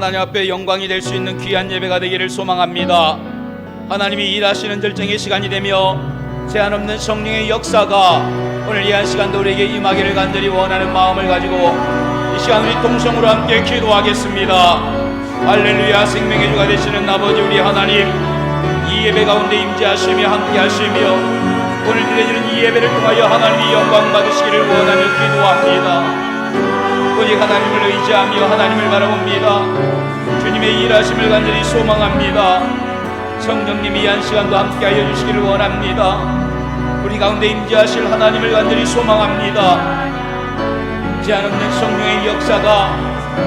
하나님 앞에 영광이 될 수 있는 귀한 예배가 되기를 소망합니다. 하나님이 일하시는 절정의 시간이 되며 제한 없는 성령의 역사가 오늘 이 한 시간도 우리에게 임하기를 간절히 원하는 마음을 가지고 이 시간 우리 동성으로 함께 기도하겠습니다. 할렐루야. 생명의 주가 되시는 아버지 우리 하나님, 이 예배 가운데 임재하시며 함께 하시며 오늘 드려지는 이 예배를 통하여 하나님이 영광 받으시기를 원하며 기도합니다. 오직 하나님을 의지하며 하나님을 바라봅니다. 주님의 일하심을 간절히 소망합니다. 성령님이 이 한 시간도 함께하여 주시기를 원합니다. 우리 가운데 임재하실 하나님을 간절히 소망합니다. 제한 없는 성령의 역사가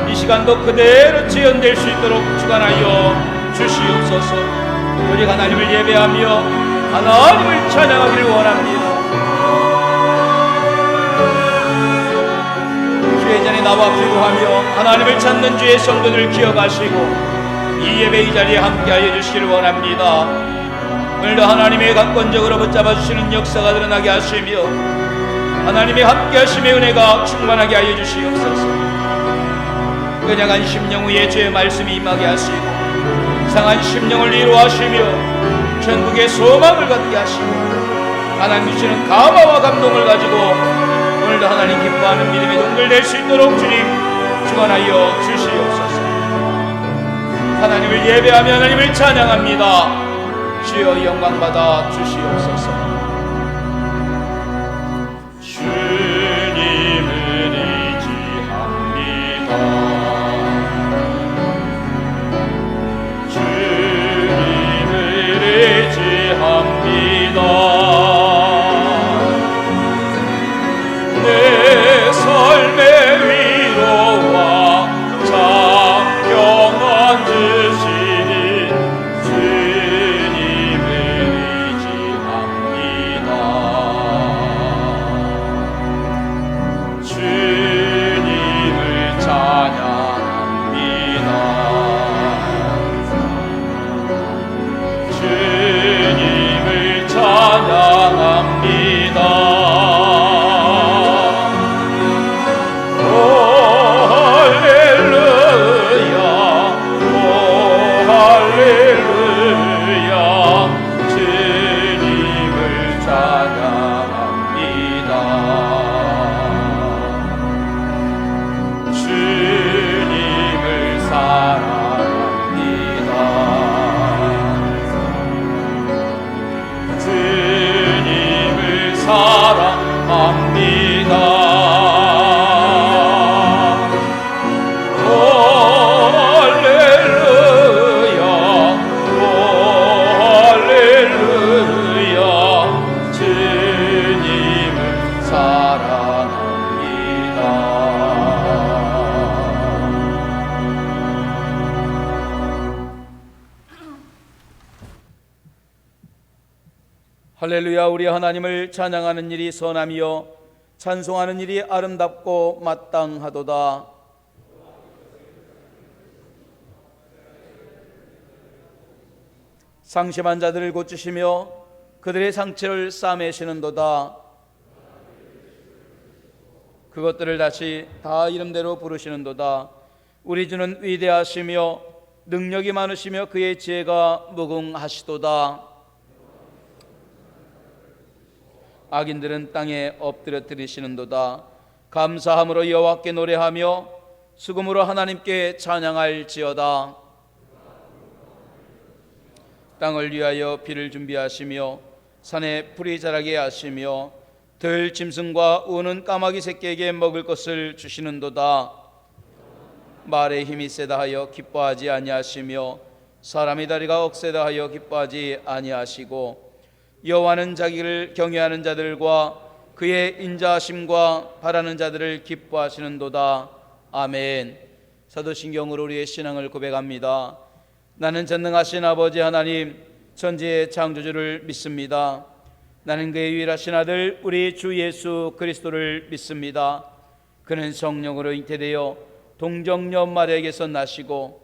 이 시간도 그대로 재현될 수 있도록 주관하여 주시옵소서. 오직 하나님을 예배하며 하나님을 찬양하기를 원합니다. 예전에 나와 기도하며 하나님을 찾는 주의 성도들 기억하시고 이 예배 이 자리에 함께하여 주시기를 원합니다. 오늘도 하나님의 강권적으로 붙잡아 주시는 역사가 드러나게 하시며 하나님의 함께하심의 은혜가 충만하게 하여 주시옵소서. 그냥한 심령 위에 주의 말씀이 임하게 하시고 상한 심령을 위로하시며 천국의 소망을 갖게 하시고 하나님 주시는 감화와 감동을 가지고 오늘도 하나님 기뻐하는 믿음의 동들 될 수 있도록 주님 축원하여 주시옵소서. 하나님을 예배하며 하나님을 찬양합니다. 주여 영광 받아 주시옵소서. 주님을 의지합니다. 주님을 의지합니다. 내 삶의 위로와 참 평안 주시니 주님을 의지합니다. 주님을 찬양합니다. 주님을 찬양합니다. 할렐루야. 우리 하나님을 찬양하는 일이 선하며 찬송하는 일이 아름답고 마땅하도다. 상심한 자들을 고치시며 그들의 상처를 싸매시는도다. 그것들을 다시 다 이름대로 부르시는도다. 우리 주는 위대하시며 능력이 많으시며 그의 지혜가 무궁하시도다. 악인들은 땅에 엎드려뜨리시는도다. 감사함으로 여호와께 노래하며 수금으로 하나님께 찬양할지어다. 땅을 위하여 비를 준비하시며 산에 풀이 자라게 하시며 들 짐승과 우는 까마귀 새끼에게 먹을 것을 주시는도다. 말의 힘이 세다 하여 기뻐하지 아니하시며 사람의 다리가 억세다 하여 기뻐하지 아니하시고 여호와는 자기를 경외하는 자들과 그의 인자하심과 바라는 자들을 기뻐하시는도다. 아멘. 사도신경으로 우리의 신앙을 고백합니다. 나는 전능하신 아버지 하나님 천지의 창조주를 믿습니다. 나는 그의 유일하신 아들 우리 주 예수 그리스도를 믿습니다. 그는 성령으로 잉태되어 동정녀 마리아에게서 나시고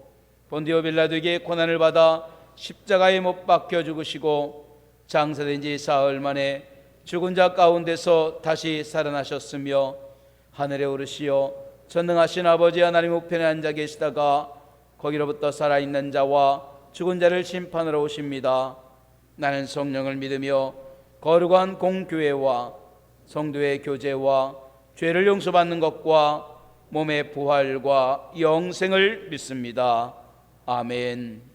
본디오 빌라도에게 고난을 받아 십자가에 못 박혀 죽으시고 장사된 지 사흘 만에 죽은 자 가운데서 다시 살아나셨으며 하늘에 오르시어 전능하신 아버지 하나님 우편에 앉아 계시다가 거기로부터 살아있는 자와 죽은 자를 심판하러 오십니다. 나는 성령을 믿으며 거룩한 공교회와 성도의 교제와 죄를 용서받는 것과 몸의 부활과 영생을 믿습니다. 아멘.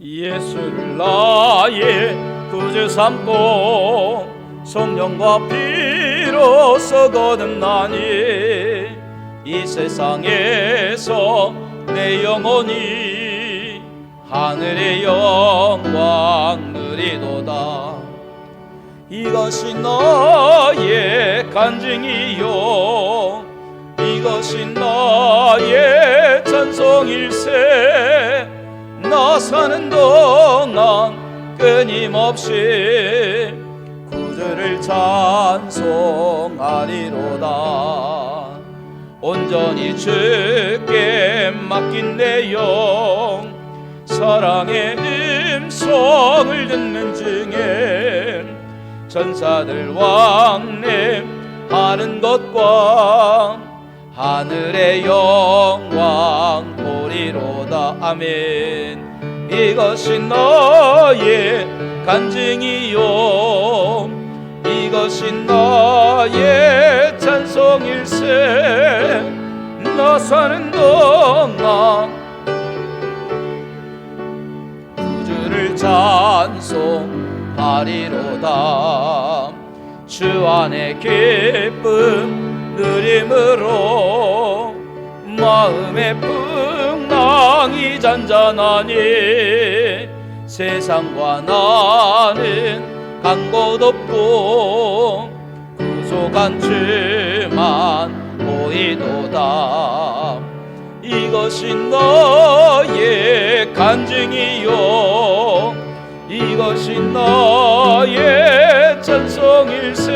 예수를 나의 구주 삼고 성령과 피로써 거듭나니 이 세상에서 내 영혼이 하늘의 영광 누리도다. 이것이 나의 간증이요 이것이 나의 찬송일세. 나 사는 동안 끊임없이 구주를 찬송하리로다. 온전히 주께 맡긴 내 영 사랑의 음성을 듣는 중에 천사들 왕래하는 것과 하늘의 영광 보리로다. 아멘. 이것이 너의 간증이요 이것이 너의 찬송일세. 너 사는 동안 구주를 찬송하리로다. 주 안에 기쁨 누림으로 마음의 풍랑이 잔잔하니 세상과 나는 간 곳 없고 구속한 주만 보이도다. 이것이 너의 간증이요 이것이 너의 찬송일세.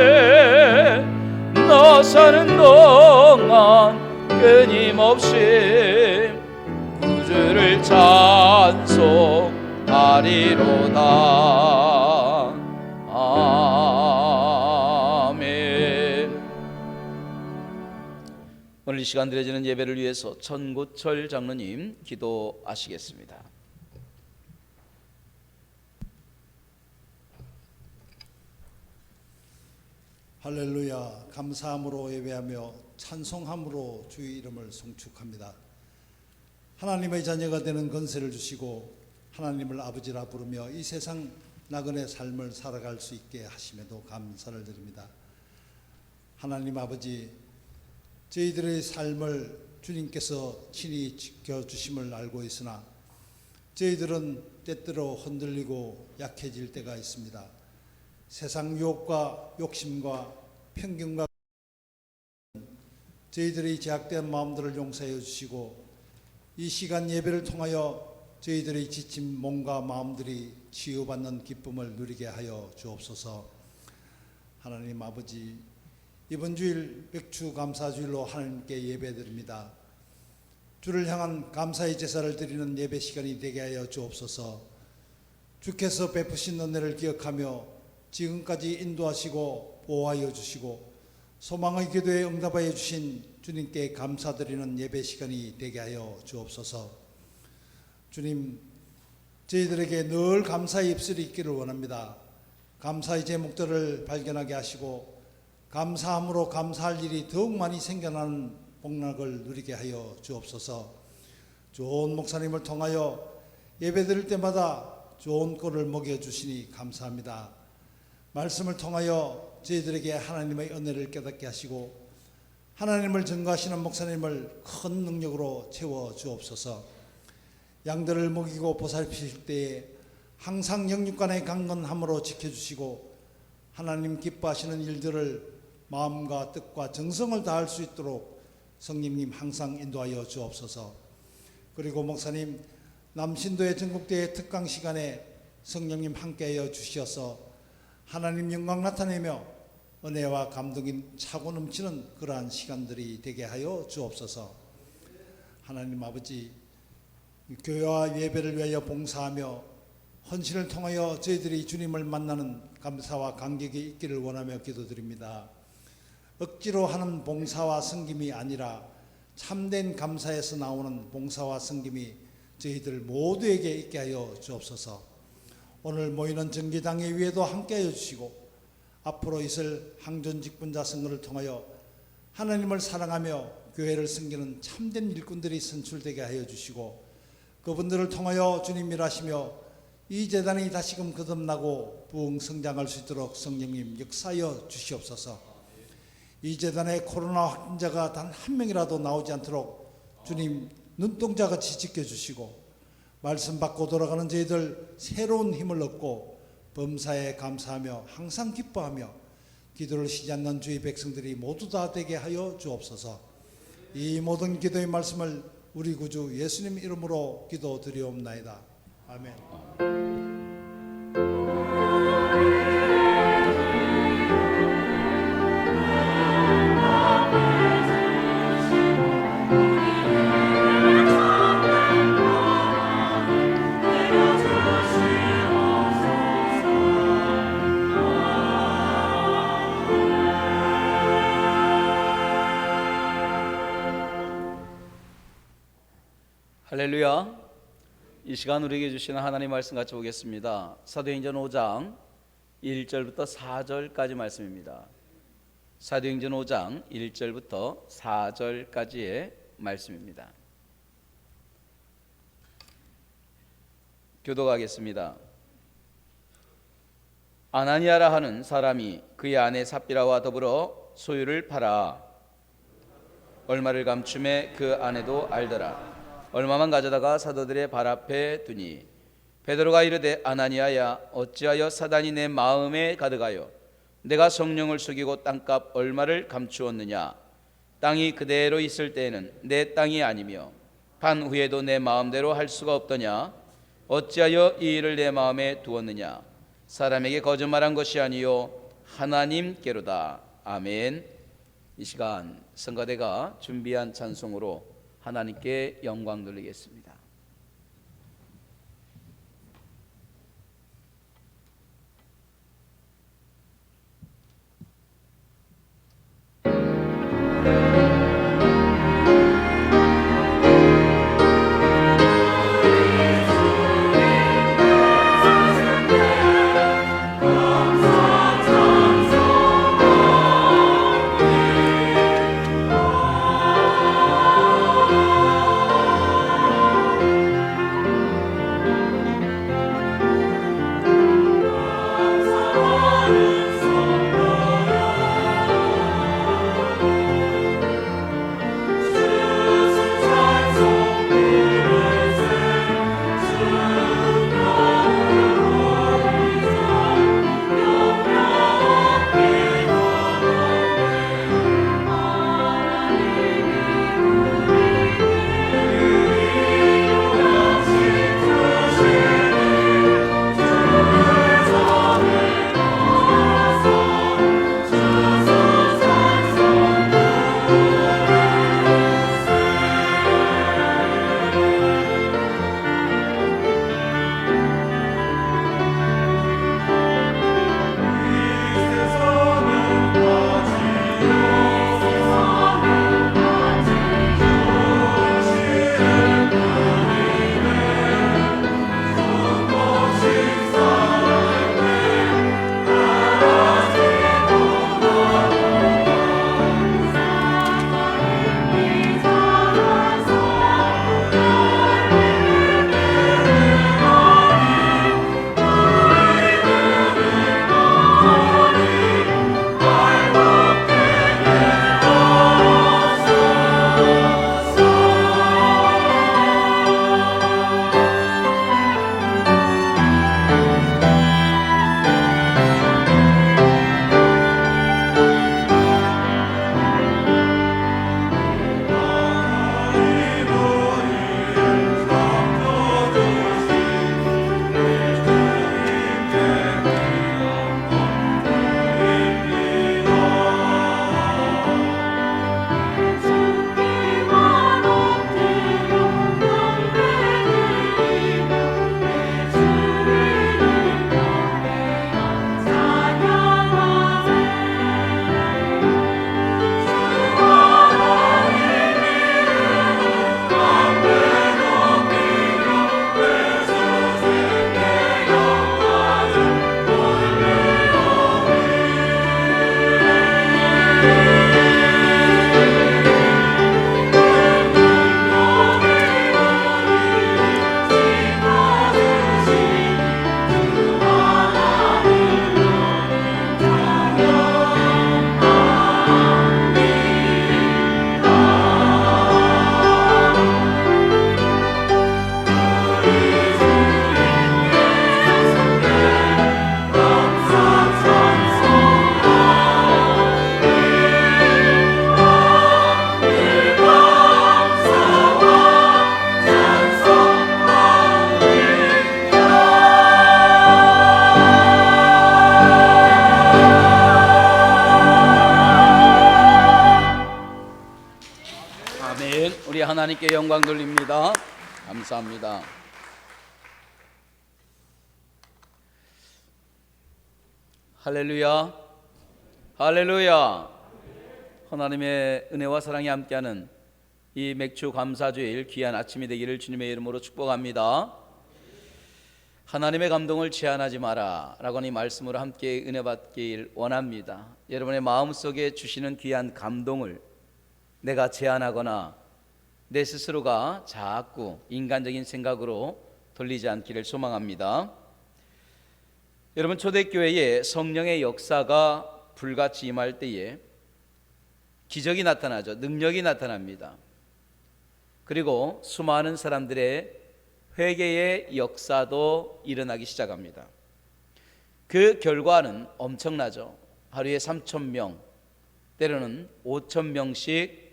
너 사는 동안 끊임없이 구주를 찬송하리로다. 아멘. 오늘 이 시간 드려지는 예배를 위해서 천고철 장로님 기도하시겠습니다. 할렐루야. 감사함으로 예배하며 찬송함으로 주의 이름을 송축합니다. 하나님의 자녀가 되는 권세를 주시고 하나님을 아버지라 부르며 이 세상 나그네 삶을 살아갈 수 있게 하심에도 감사를 드립니다. 하나님 아버지, 저희들의 삶을 주님께서 친히 지켜주심을 알고 있으나 저희들은 때때로 흔들리고 약해질 때가 있습니다. 세상 유혹과 욕심과 편견과 저희들의 제약된 마음들을 용서해 주시고 이 시간 예배를 통하여 저희들의 지친 몸과 마음들이 치유받는 기쁨을 누리게 하여 주옵소서. 하나님 아버지, 이번 주일 백주 감사주일로 하나님께 예배드립니다. 주를 향한 감사의 제사를 드리는 예배 시간이 되게 하여 주옵소서. 주께서 베푸신 은혜를 기억하며 지금까지 인도하시고 보호하여 주시고 소망의 기도에 응답하여 주신 주님께 감사드리는 예배 시간이 되게 하여 주옵소서. 주님, 저희들에게 늘 감사의 입술이 있기를 원합니다. 감사의 제목들을 발견하게 하시고 감사함으로 감사할 일이 더욱 많이 생겨나는 복락을 누리게 하여 주옵소서. 좋은 목사님을 통하여 예배 드릴 때마다 좋은 꼴을 먹여주시니 감사합니다. 말씀을 통하여 저희들에게 하나님의 은혜를 깨닫게 하시고 하나님을 증거하시는 목사님을 큰 능력으로 채워 주옵소서. 양들을 먹이고 보살피실 때에 항상 영육간의 강건함으로 지켜주시고 하나님 기뻐하시는 일들을 마음과 뜻과 정성을 다할 수 있도록 성령님 항상 인도하여 주옵소서. 그리고 목사님, 남신도의 전국대회 특강 시간에 성령님 함께하여 주셔서 하나님 영광 나타내며 은혜와 감동이 차고 넘치는 그러한 시간들이 되게 하여 주옵소서. 하나님 아버지, 교회와 예배를 위하여 봉사하며 헌신을 통하여 저희들이 주님을 만나는 감사와 감격이 있기를 원하며 기도드립니다. 억지로 하는 봉사와 섬김이 아니라 참된 감사에서 나오는 봉사와 섬김이 저희들 모두에게 있게 하여 주옵소서. 오늘 모이는 정기당회 위에도 함께하여 주시고 앞으로 있을 항존직분자 선거를 통하여 하나님을 사랑하며 교회를 섬기는 참된 일꾼들이 선출되게 하여 주시고 그분들을 통하여 주님 일하시며 이 재단이 다시금 거듭나고 부흥 성장할 수 있도록 성령님 역사하여 주시옵소서. 이 재단에 코로나 확진자가 단 한 명이라도 나오지 않도록 주님 눈동자같이 지켜주시고 말씀 받고 돌아가는 저희들 새로운 힘을 얻고 범사에 감사하며 항상 기뻐하며 기도를 쉬지 않는 주의 백성들이 모두 다 되게 하여 주옵소서. 이 모든 기도의 말씀을 우리 구주 예수님 이름으로 기도드리옵나이다. 아멘. 할렐루야. 이 시간 우리에게 주시는 하나님 말씀 같이 보겠습니다. 사도행전 5장 1절부터 4절까지 말씀입니다. 사도행전 5장 1절부터 4절까지의 말씀입니다. 교독하겠습니다. 아나니아라 하는 사람이 그의 아내 삽비라와 더불어 소유를 팔아 얼마를 감춤에 그 아내도 알더라. 얼마만 가져다가 사도들의 발 앞에 두니 베드로가 이르되 아나니아야 어찌하여 사단이 내 마음에 가득하여 내가 성령을 속이고 땅값 얼마를 감추었느냐. 땅이 그대로 있을 때에는 내 땅이 아니며 판 후에도 내 마음대로 할 수가 없더냐. 어찌하여 이 일을 내 마음에 두었느냐. 사람에게 거짓말한 것이 아니요 하나님께로다. 아멘. 이 시간 성가대가 준비한 찬송으로 하나님께 영광 돌리겠습니다. 하나님께 영광 돌립니다. 감사합니다. 할렐루야, 할렐루야. 하나님의 은혜와 사랑이 함께하는 이 맥주 감사주일 귀한 아침이 되기를 주님의 이름으로 축복합니다. 하나님의 감동을 제한하지 마라 라고 하는 이 말씀으로 함께 은혜 받길 원합니다. 여러분의 마음속에 주시는 귀한 감동을 내가 제한하거나 내 스스로가 자꾸 인간적인 생각으로 돌리지 않기를 소망합니다. 여러분, 초대교회에 성령의 역사가 불같이 임할 때에 기적이 나타나죠. 능력이 나타납니다. 그리고 수많은 사람들의 회개의 역사도 일어나기 시작합니다. 그 결과는 엄청나죠. 하루에 3,000명, 때로는 5,000명씩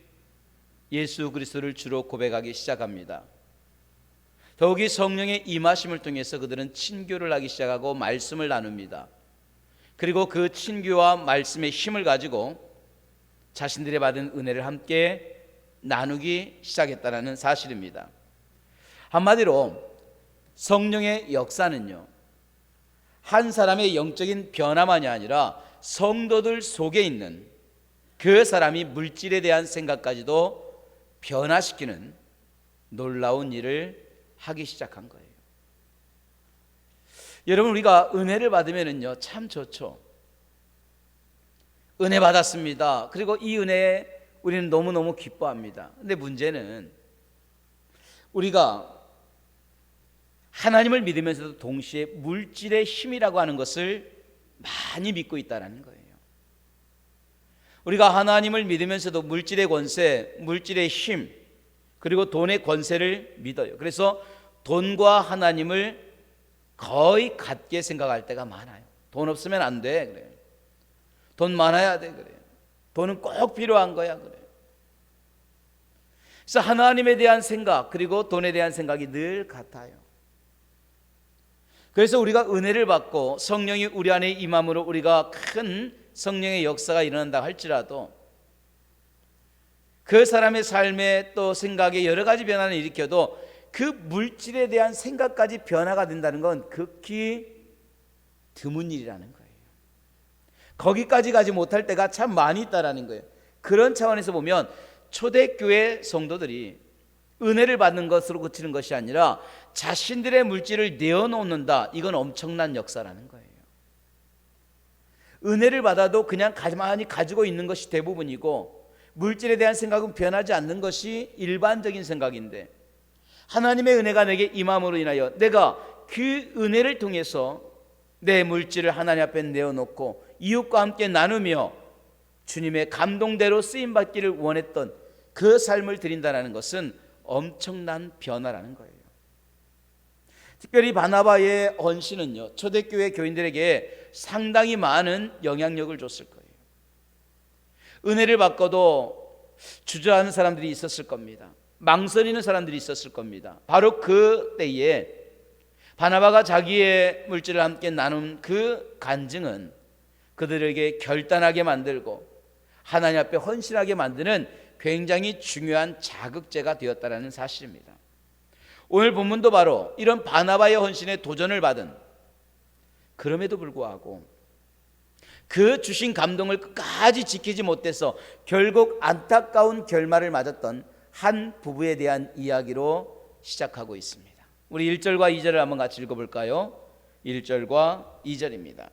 예수 그리스도를 주로 고백하기 시작합니다. 더욱이 성령의 임하심을 통해서 그들은 친교를 하기 시작하고 말씀을 나눕니다. 그리고 그 친교와 말씀의 힘을 가지고 자신들이 받은 은혜를 함께 나누기 시작했다는 사실입니다. 한마디로 성령의 역사는요, 한 사람의 영적인 변화만이 아니라 성도들 속에 있는 그 사람이 물질에 대한 생각까지도 변화시키는 놀라운 일을 하기 시작한 거예요. 여러분, 우리가 은혜를 받으면은요 참 좋죠. 은혜 받았습니다. 그리고 이 은혜에 우리는 너무너무 기뻐합니다. 근데 문제는 우리가 하나님을 믿으면서도 동시에 물질의 힘이라고 하는 것을 많이 믿고 있다는 거예요. 우리가 하나님을 믿으면서도 물질의 권세, 물질의 힘, 그리고 돈의 권세를 믿어요. 그래서 돈과 하나님을 거의 같게 생각할 때가 많아요. 돈 없으면 안 돼, 그래요. 돈 많아야 돼, 그래요. 돈은 꼭 필요한 거야, 그래요. 그래서 하나님에 대한 생각, 그리고 돈에 대한 생각이 늘 같아요. 그래서 우리가 은혜를 받고 성령이 우리 안에 임함으로 우리가 큰 성령의 역사가 일어난다 할지라도 그 사람의 삶에 또 생각에 여러 가지 변화를 일으켜도 그 물질에 대한 생각까지 변화가 된다는 건 극히 드문 일이라는 거예요. 거기까지 가지 못할 때가 참 많이 있다라는 거예요. 그런 차원에서 보면 초대교회 성도들이 은혜를 받는 것으로 그치는 것이 아니라 자신들의 물질을 내어놓는다, 이건 엄청난 역사라는 거예요. 은혜를 받아도 그냥 가만히 가지고 있는 것이 대부분이고 물질에 대한 생각은 변하지 않는 것이 일반적인 생각인데, 하나님의 은혜가 내게 임함으로 인하여 내가 그 은혜를 통해서 내 물질을 하나님 앞에 내어놓고 이웃과 함께 나누며 주님의 감동대로 쓰임받기를 원했던 그 삶을 드린다는 것은 엄청난 변화라는 거예요. 특별히 바나바의 헌신은요, 초대교회 교인들에게 상당히 많은 영향력을 줬을 거예요. 은혜를 받고도 주저하는 사람들이 있었을 겁니다. 망설이는 사람들이 있었을 겁니다. 바로 그 때에 바나바가 자기의 물질을 함께 나눈 그 간증은 그들에게 결단하게 만들고 하나님 앞에 헌신하게 만드는 굉장히 중요한 자극제가 되었다는 사실입니다. 오늘 본문도 바로 이런 바나바의 헌신에 도전을 받은, 그럼에도 불구하고 그 주신 감동을 끝까지 지키지 못해서 결국 안타까운 결말을 맞았던 한 부부에 대한 이야기로 시작하고 있습니다. 우리 1절과 2절을 한번 같이 읽어볼까요? 1절과 2절입니다.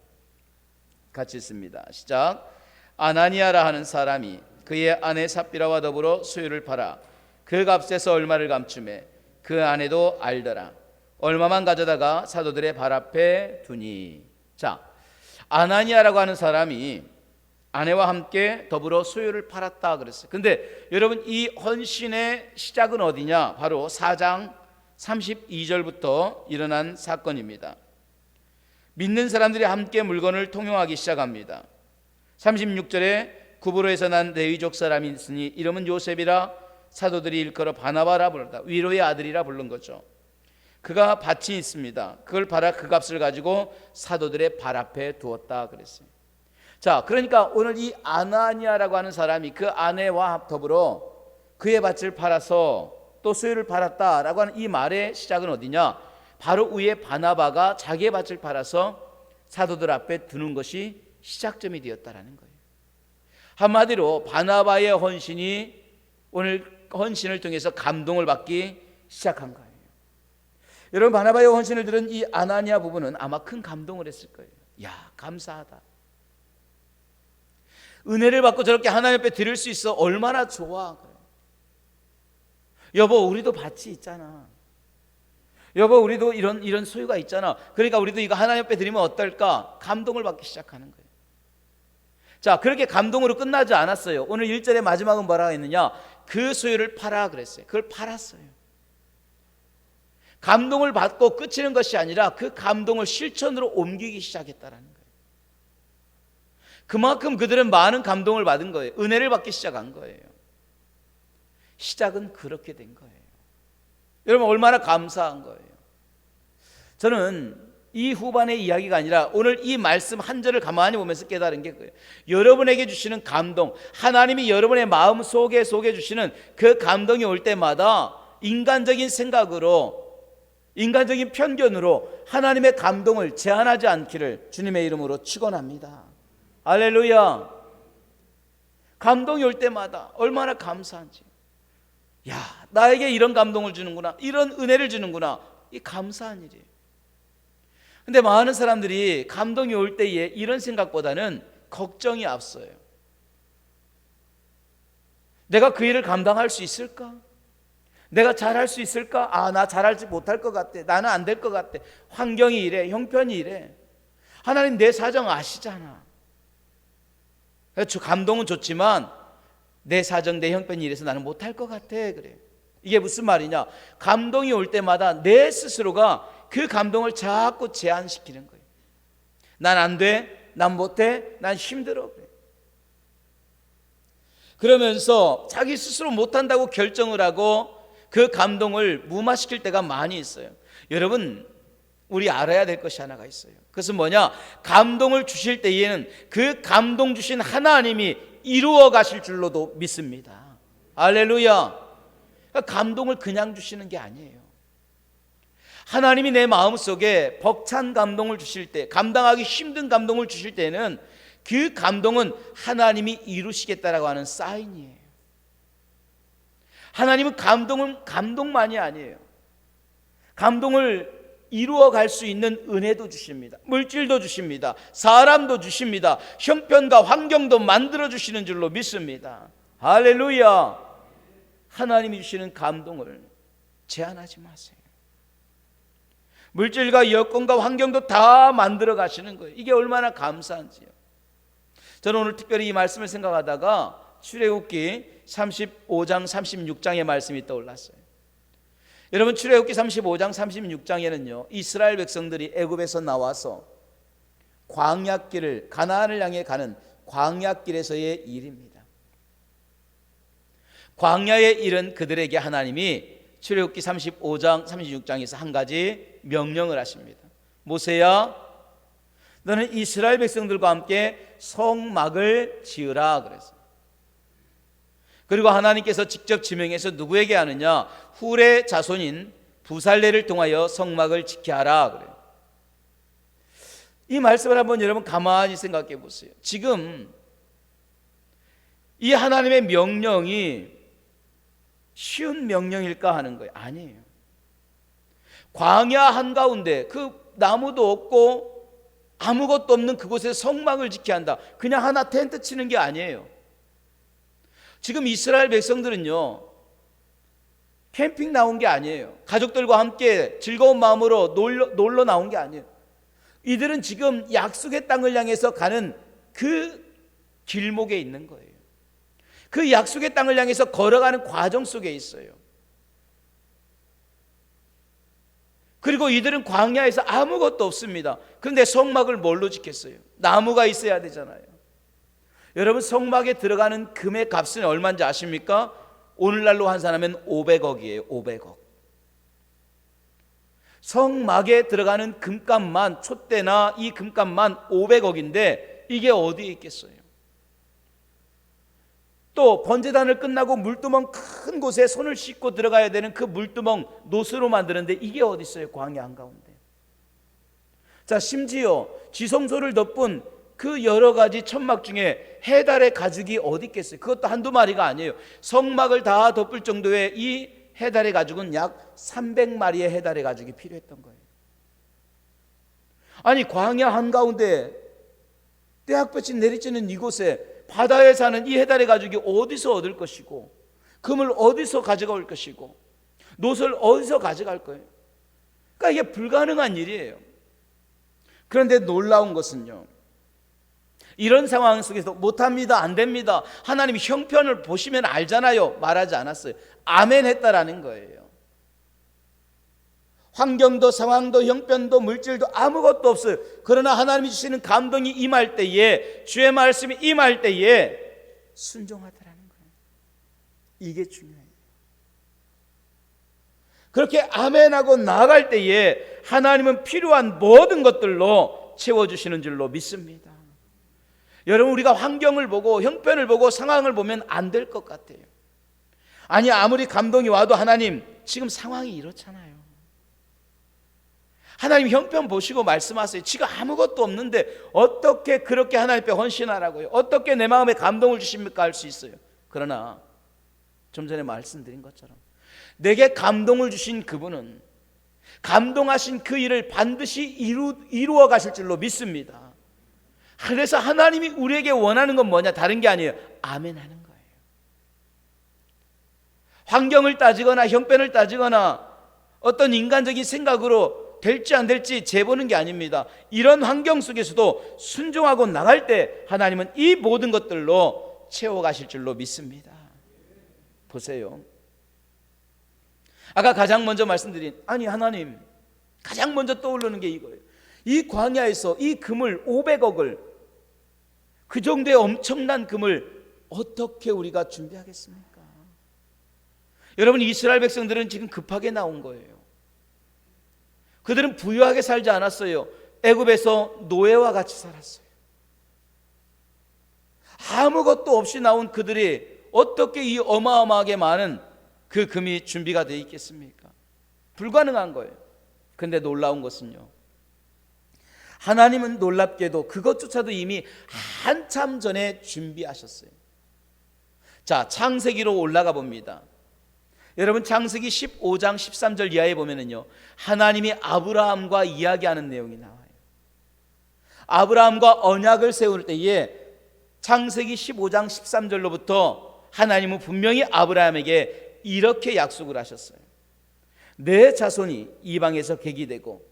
같이 읽습니다. 시작. 아나니아라 하는 사람이 그의 아내 삽비라와 더불어 소유를 팔아 그 값에서 얼마를 감추매 그 아내도 알더라. 얼마만 가져다가 사도들의 발 앞에 두니. 자, 아나니아라고 하는 사람이 아내와 함께 더불어 소유를 팔았다 그랬어요. 근데 여러분, 이 헌신의 시작은 어디냐? 바로 4장 32절부터 일어난 사건입니다. 믿는 사람들이 함께 물건을 통용하기 시작합니다. 36절에 구브로에서 난 레위족 사람이 있으니 이름은 요셉이라 사도들이 일컬어 바나바라 부르다. 위로의 아들이라 부른 거죠. 그가 밭이 있습니다. 그걸 팔아 그 값을 가지고 사도들의 발 앞에 두었다 그랬어요. 자, 그러니까 오늘 이 아나니아라고 하는 사람이 그 아내와 더불어 그의 밭을 팔아서 또 소유를 팔았다라고 하는 이 말의 시작은 어디냐? 바로 위에 바나바가 자기의 밭을 팔아서 사도들 앞에 두는 것이 시작점이 되었다라는 거예요. 한마디로 바나바의 헌신이 오늘 헌신을 통해서 감동을 받기 시작한 거예요. 여러분, 바나바의 헌신을 들은 이 아나니아 부부는 아마 큰 감동을 했을 거예요. 야, 감사하다. 은혜를 받고 저렇게 하나님 앞에 드릴 수 있어 얼마나 좋아. 여보, 우리도 밭이 있잖아. 여보, 우리도 이런 소유가 있잖아. 그러니까 우리도 이거 하나님 앞에 드리면 어떨까? 감동을 받기 시작하는 거예요. 자, 그렇게 감동으로 끝나지 않았어요. 오늘 1절의 마지막은 뭐라고 했느냐? 그 소유를 팔아 그랬어요. 그걸 팔았어요. 감동을 받고 끝이는 것이 아니라 그 감동을 실천으로 옮기기 시작했다라는 거예요. 그만큼 그들은 많은 감동을 받은 거예요. 은혜를 받기 시작한 거예요. 시작은 그렇게 된 거예요. 여러분, 얼마나 감사한 거예요. 저는 이 후반의 이야기가 아니라 오늘 이 말씀 한 절을 가만히 보면서 깨달은 게 그거예요. 여러분에게 주시는 감동, 하나님이 여러분의 마음 속에 주시는 그 감동이 올 때마다 인간적인 생각으로, 인간적인 편견으로 하나님의 감동을 제한하지 않기를 주님의 이름으로 축원합니다. 할렐루야. 감동이 올 때마다 얼마나 감사한지. 야, 나에게 이런 감동을 주는구나, 이런 은혜를 주는구나. 이 감사한 일이에요. 근데 많은 사람들이 감동이 올 때에 이런 생각보다는 걱정이 앞서요. 내가 그 일을 감당할 수 있을까? 내가 잘할 수 있을까? 아, 나 잘할지 못할 것 같아. 나는 안 될 것 같아. 환경이 이래, 형편이 이래. 하나님 내 사정 아시잖아. 감동은 좋지만 내 사정, 내 형편이 이래서 나는 못할 것 같아. 그래. 이게 무슨 말이냐? 감동이 올 때마다 내 스스로가 그 감동을 자꾸 제한시키는 거예요. 난 안 돼, 난 못해, 난 힘들어. 그래. 그러면서 자기 스스로 못한다고 결정을 하고 그 감동을 무마시킬 때가 많이 있어요. 여러분, 우리 알아야 될 것이 하나가 있어요. 그것은 뭐냐? 감동을 주실 때에는 그 감동 주신 하나님이 이루어 가실 줄로도 믿습니다. 할렐루야. 감동을 그냥 주시는 게 아니에요. 하나님이 내 마음속에 벅찬 감동을 주실 때, 감당하기 힘든 감동을 주실 때는 그 감동은 하나님이 이루시겠다라고 하는 사인이에요. 하나님은 감동만이 아니에요. 감동을 이루어 갈 수 있는 은혜도 주십니다. 물질도 주십니다. 사람도 주십니다. 형편과 환경도 만들어 주시는 줄로 믿습니다. 할렐루야. 하나님이 주시는 감동을 제한하지 마세요. 물질과 여건과 환경도 다 만들어 가시는 거예요. 이게 얼마나 감사한지요. 저는 오늘 특별히 이 말씀을 생각하다가 출애굽기 35장 36장의 말씀이 떠올랐어요. 여러분, 출애굽기 35장 36장에는요 이스라엘 백성들이 애굽에서 나와서 광야길을, 가나안을 향해 가는 광야길에서의 일입니다. 광야의 일은 그들에게 하나님이 출애굽기 35장 36장에서 한 가지 명령을 하십니다. 모세야, 너는 이스라엘 백성들과 함께 성막을 지으라 그랬어요. 그리고 하나님께서 직접 지명해서 누구에게 하느냐? 훌의 자손인 부살레를 통하여 성막을 지켜 하라 그래요. 이 말씀을 한번 여러분 가만히 생각해 보세요. 지금 이 하나님의 명령이 쉬운 명령일까 하는 거예요. 아니에요. 광야 한가운데 그 나무도 없고 아무것도 없는 그곳에 성막을 지켜야 한다. 그냥 하나 텐트 치는 게 아니에요. 지금 이스라엘 백성들은요 캠핑 나온 게 아니에요. 가족들과 함께 즐거운 마음으로 놀러 나온 게 아니에요. 이들은 지금 약속의 땅을 향해서 가는 그 길목에 있는 거예요. 그 약속의 땅을 향해서 걸어가는 과정 속에 있어요. 그리고 이들은 광야에서 아무것도 없습니다. 그런데 성막을 뭘로 짓겠어요? 나무가 있어야 되잖아요. 여러분, 성막에 들어가는 금의 값은 얼마인지 아십니까? 오늘날로 환산하면 500억이에요. 500억. 성막에 들어가는 금값만, 촛대나 이 금값만 500억인데 이게 어디에 있겠어요? 또 번제단을 끝나고 물두멍 큰 곳에 손을 씻고 들어가야 되는 그 물두멍 노스로 만드는데 이게 어디 있어요? 광야 한가운데. 자, 심지어 지성소를 덮은 그 여러 가지 천막 중에 해달의 가죽이 어디 있겠어요? 그것도 한두 마리가 아니에요. 성막을 다 덮을 정도의 이 해달의 가죽은 약 300마리의 해달의 가죽이 필요했던 거예요. 아니, 광야 한가운데 떼약볕이 내리쬐는 이곳에 바다에 사는 이 해달의 가죽이 어디서 얻을 것이고, 금을 어디서 가져올 것이고, 놋을 어디서 가져갈 거예요? 그러니까 이게 불가능한 일이에요. 그런데 놀라운 것은요, 이런 상황 속에서 못합니다, 안 됩니다, 하나님이 형편을 보시면 알잖아요, 말하지 않았어요. 아멘 했다라는 거예요. 환경도 상황도 형편도 물질도 아무것도 없어요. 그러나 하나님이 주시는 감동이 임할 때에, 주의 말씀이 임할 때에 순종하더라는 거예요. 이게 중요해요. 그렇게 아멘하고 나아갈 때에 하나님은 필요한 모든 것들로 채워주시는 줄로 믿습니다. 여러분, 우리가 환경을 보고 형편을 보고 상황을 보면 안 될 것 같아요. 아니, 아무리 감동이 와도 하나님 지금 상황이 이렇잖아요. 하나님 형편 보시고 말씀하세요. 지금 아무것도 없는데 어떻게 그렇게 하나님 앞에 헌신하라고요? 어떻게 내 마음에 감동을 주십니까? 할 수 있어요. 그러나 좀 전에 말씀드린 것처럼 내게 감동을 주신 그분은 감동하신 그 일을 반드시 이루어 가실 줄로 믿습니다. 그래서 하나님이 우리에게 원하는 건 뭐냐? 다른 게 아니에요. 아멘 하는 거예요. 환경을 따지거나 형편을 따지거나 어떤 인간적인 생각으로 될지 안 될지 재보는 게 아닙니다. 이런 환경 속에서도 순종하고 나갈 때 하나님은 이 모든 것들로 채워가실 줄로 믿습니다. 보세요. 아까 가장 먼저 말씀드린, 아니 하나님, 가장 먼저 떠오르는 게 이거예요. 이 광야에서 이 금을 500억을, 그 정도의 엄청난 금을 어떻게 우리가 준비하겠습니까? 여러분, 이스라엘 백성들은 지금 급하게 나온 거예요. 그들은 부유하게 살지 않았어요. 애굽에서 노예와 같이 살았어요. 아무것도 없이 나온 그들이 어떻게 이 어마어마하게 많은 그 금이 준비가 되어 있겠습니까? 불가능한 거예요. 그런데 놀라운 것은요, 하나님은 놀랍게도 그것조차도 이미 한참 전에 준비하셨어요. 자, 창세기로 올라가 봅니다. 여러분, 창세기 15장 13절 이하에 보면은요, 하나님이 아브라함과 이야기하는 내용이 나와요. 아브라함과 언약을 세울 때에 창세기 15장 13절로부터 하나님은 분명히 아브라함에게 이렇게 약속을 하셨어요. 내 자손이 이방에서 객이 되고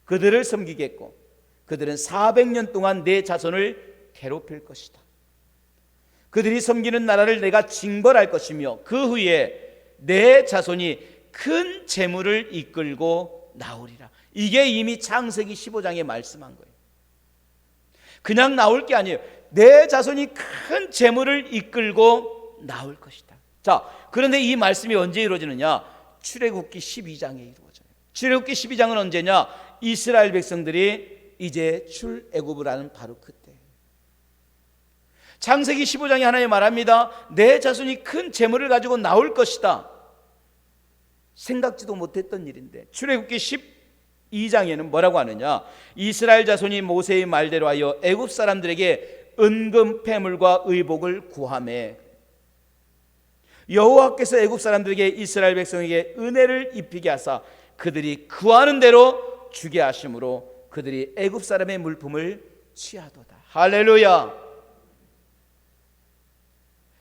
그들을 섬기겠고 그들은 400년 동안 내 자손을 괴롭힐 것이다. 그들이 섬기는 나라를 내가 징벌할 것이며 그 후에 내 자손이 큰 재물을 이끌고 나오리라. 이게 이미 창세기 15장에 말씀한 거예요. 그냥 나올 게 아니에요. 내 자손이 큰 재물을 이끌고 나올 것이다. 자, 그런데 이 말씀이 언제 이루어지느냐? 출애굽기 12장에 이루어져요. 출애굽기 12장은 언제냐? 이스라엘 백성들이 이제 출애굽을 하는 바로 그때. 창세기 15장에 하나님이 말합니다. 내 자손이 큰 재물을 가지고 나올 것이다. 생각지도 못했던 일인데 출애굽기 12장에는 뭐라고 하느냐? 이스라엘 자손이 모세의 말대로 하여 애굽 사람들에게 은금 패물과 의복을 구하매 여호와께서 애굽 사람들에게 이스라엘 백성에게 은혜를 입히게 하사 그들이 구하는 대로 주게 하심으로 그들이 애굽 사람의 물품을 취하도다. 할렐루야.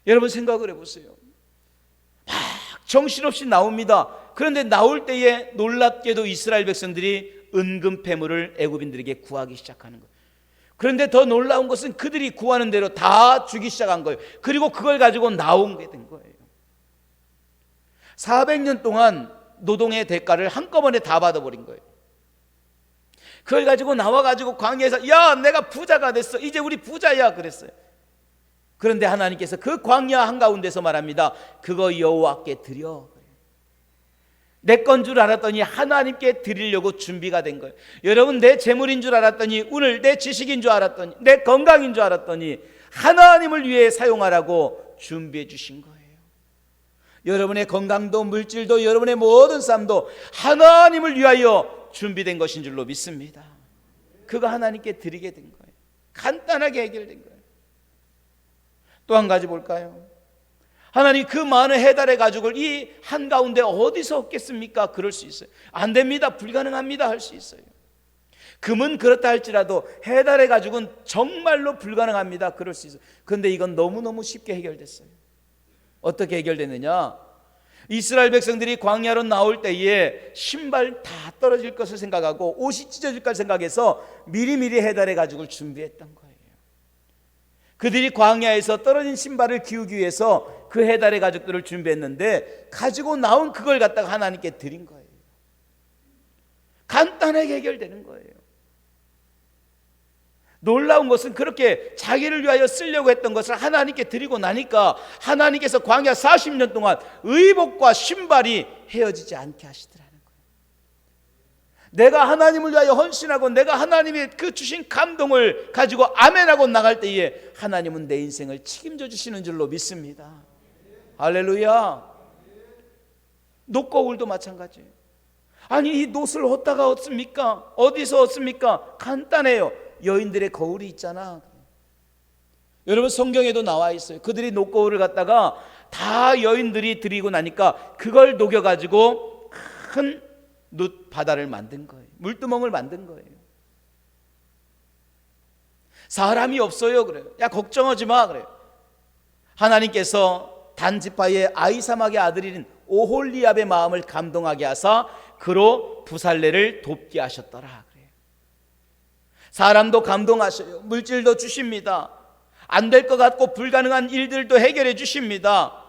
여러분, 생각을 해보세요. 막 정신없이 나옵니다. 그런데 나올 때에 놀랍게도 이스라엘 백성들이 은금 패물을 애굽인들에게 구하기 시작하는 거예요. 그런데 더 놀라운 것은 그들이 구하는 대로 다 주기 시작한 거예요. 그리고 그걸 가지고 나온 게 된 거예요. 400년 동안 노동의 대가를 한꺼번에 다 받아버린 거예요. 그걸 가지고 나와가지고 광야에서 야, 내가 부자가 됐어, 이제 우리 부자야 그랬어요. 그런데 하나님께서 그 광야 한가운데서 말합니다. 그거 여호와께 드려. 내 건 줄 알았더니 하나님께 드리려고 준비가 된 거예요. 여러분, 내 재물인 줄 알았더니, 오늘 내 지식인 줄 알았더니, 내 건강인 줄 알았더니 하나님을 위해 사용하라고 준비해 주신 거예요. 여러분의 건강도 물질도 여러분의 모든 삶도 하나님을 위하여 준비된 것인 줄로 믿습니다. 그거 하나님께 드리게 된 거예요. 간단하게 해결된 거예요. 또 한 가지 볼까요? 하나님 그 많은 해달의 가죽을 이 한가운데 어디서 얻겠습니까? 그럴 수 있어요. 안 됩니다. 불가능합니다. 할 수 있어요. 금은 그렇다 할지라도 해달의 가죽은 정말로 불가능합니다. 그럴 수 있어요. 그런데 이건 너무너무 쉽게 해결됐어요. 어떻게 해결됐느냐? 이스라엘 백성들이 광야로 나올 때에 신발 다 떨어질 것을 생각하고 옷이 찢어질 걸 생각해서 미리미리 해달의 가죽을 준비했던 거예요. 그들이 광야에서 떨어진 신발을 기우기 위해서 그 해달의 가죽들을 준비했는데 가지고 나온 그걸 갖다가 하나님께 드린 거예요. 간단하게 해결되는 거예요. 놀라운 것은 그렇게 자기를 위하여 쓰려고 했던 것을 하나님께 드리고 나니까 하나님께서 광야 40년 동안 의복과 신발이 헤어지지 않게 하시더라는 거예요. 내가 하나님을 위하여 헌신하고 내가 하나님의 그 주신 감동을 가지고 아멘하고 나갈 때에 하나님은 내 인생을 책임져 주시는 줄로 믿습니다. 할렐루야. 노거울도 마찬가지예요. 아니 이 노스를 어디다가 얻습니까? 어디서 얻습니까? 간단해요. 여인들의 거울이 있잖아. 여러분 성경에도 나와 있어요. 그들이 녹거울을 갖다가 다 여인들이 드리고 나니까 그걸 녹여가지고 큰 눕 바다를 만든 거예요. 물두멍을 만든 거예요. 사람이 없어요. 그래요. 야 걱정하지 마. 그래요. 하나님께서 단지파의 아이사막의 아들인 오홀리압의 마음을 감동하게 하사 그로 부살레를 돕게 하셨더라. 그래요. 사람도 감동하셔요. 물질도 주십니다. 안 될 것 같고 불가능한 일들도 해결해 주십니다.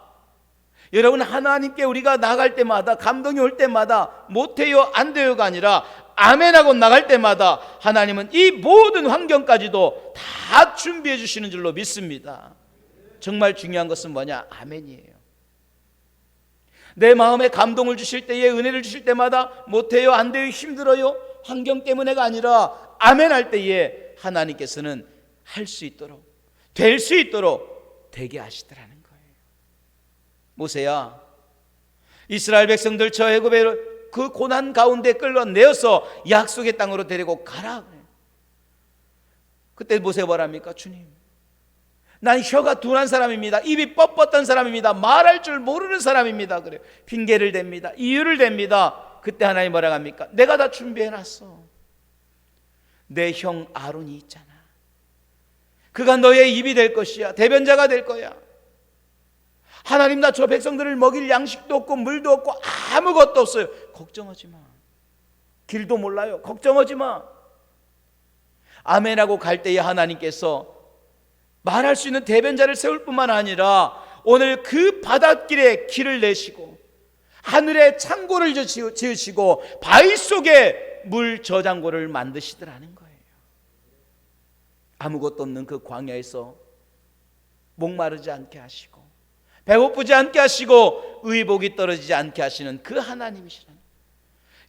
여러분 하나님께 우리가 나갈 때마다 감동이 올 때마다 못해요 안 돼요가 아니라 아멘하고 나갈 때마다 하나님은 이 모든 환경까지도 다 준비해 주시는 줄로 믿습니다. 정말 중요한 것은 뭐냐? 아멘이에요. 내 마음에 감동을 주실 때에 은혜를 주실 때마다 못해요 안 돼요 힘들어요 환경 때문에가 아니라 아멘할 때에 하나님께서는 할 수 있도록 될 수 있도록 되게 하시더라는 거예요. 모세야 이스라엘 백성들 저 애굽의 그 고난 가운데 끌어내어서 약속의 땅으로 데리고 가라. 그때 모세가 뭐랍니까? 주님 난 혀가 둔한 사람입니다. 입이 뻣뻣한 사람입니다. 말할 줄 모르는 사람입니다. 그래요. 핑계를 댑니다. 이유를 댑니다. 그때 하나님 뭐라고 합니까? 내가 다 준비해놨어. 내 형 아론이 있잖아. 그가 너의 입이 될 것이야. 대변자가 될 거야. 하나님 나 저 백성들을 먹일 양식도 없고 물도 없고 아무것도 없어요. 걱정하지 마. 길도 몰라요. 걱정하지 마. 아멘하고 갈 때에 하나님께서 말할 수 있는 대변자를 세울 뿐만 아니라 오늘 그 바닷길에 길을 내시고 하늘에 창고를 지으시고 바위 속에 물 저장고를 만드시더라는 거예요. 아무것도 없는 그 광야에서 목마르지 않게 하시고 배고프지 않게 하시고 의복이 떨어지지 않게 하시는 그 하나님이시라는.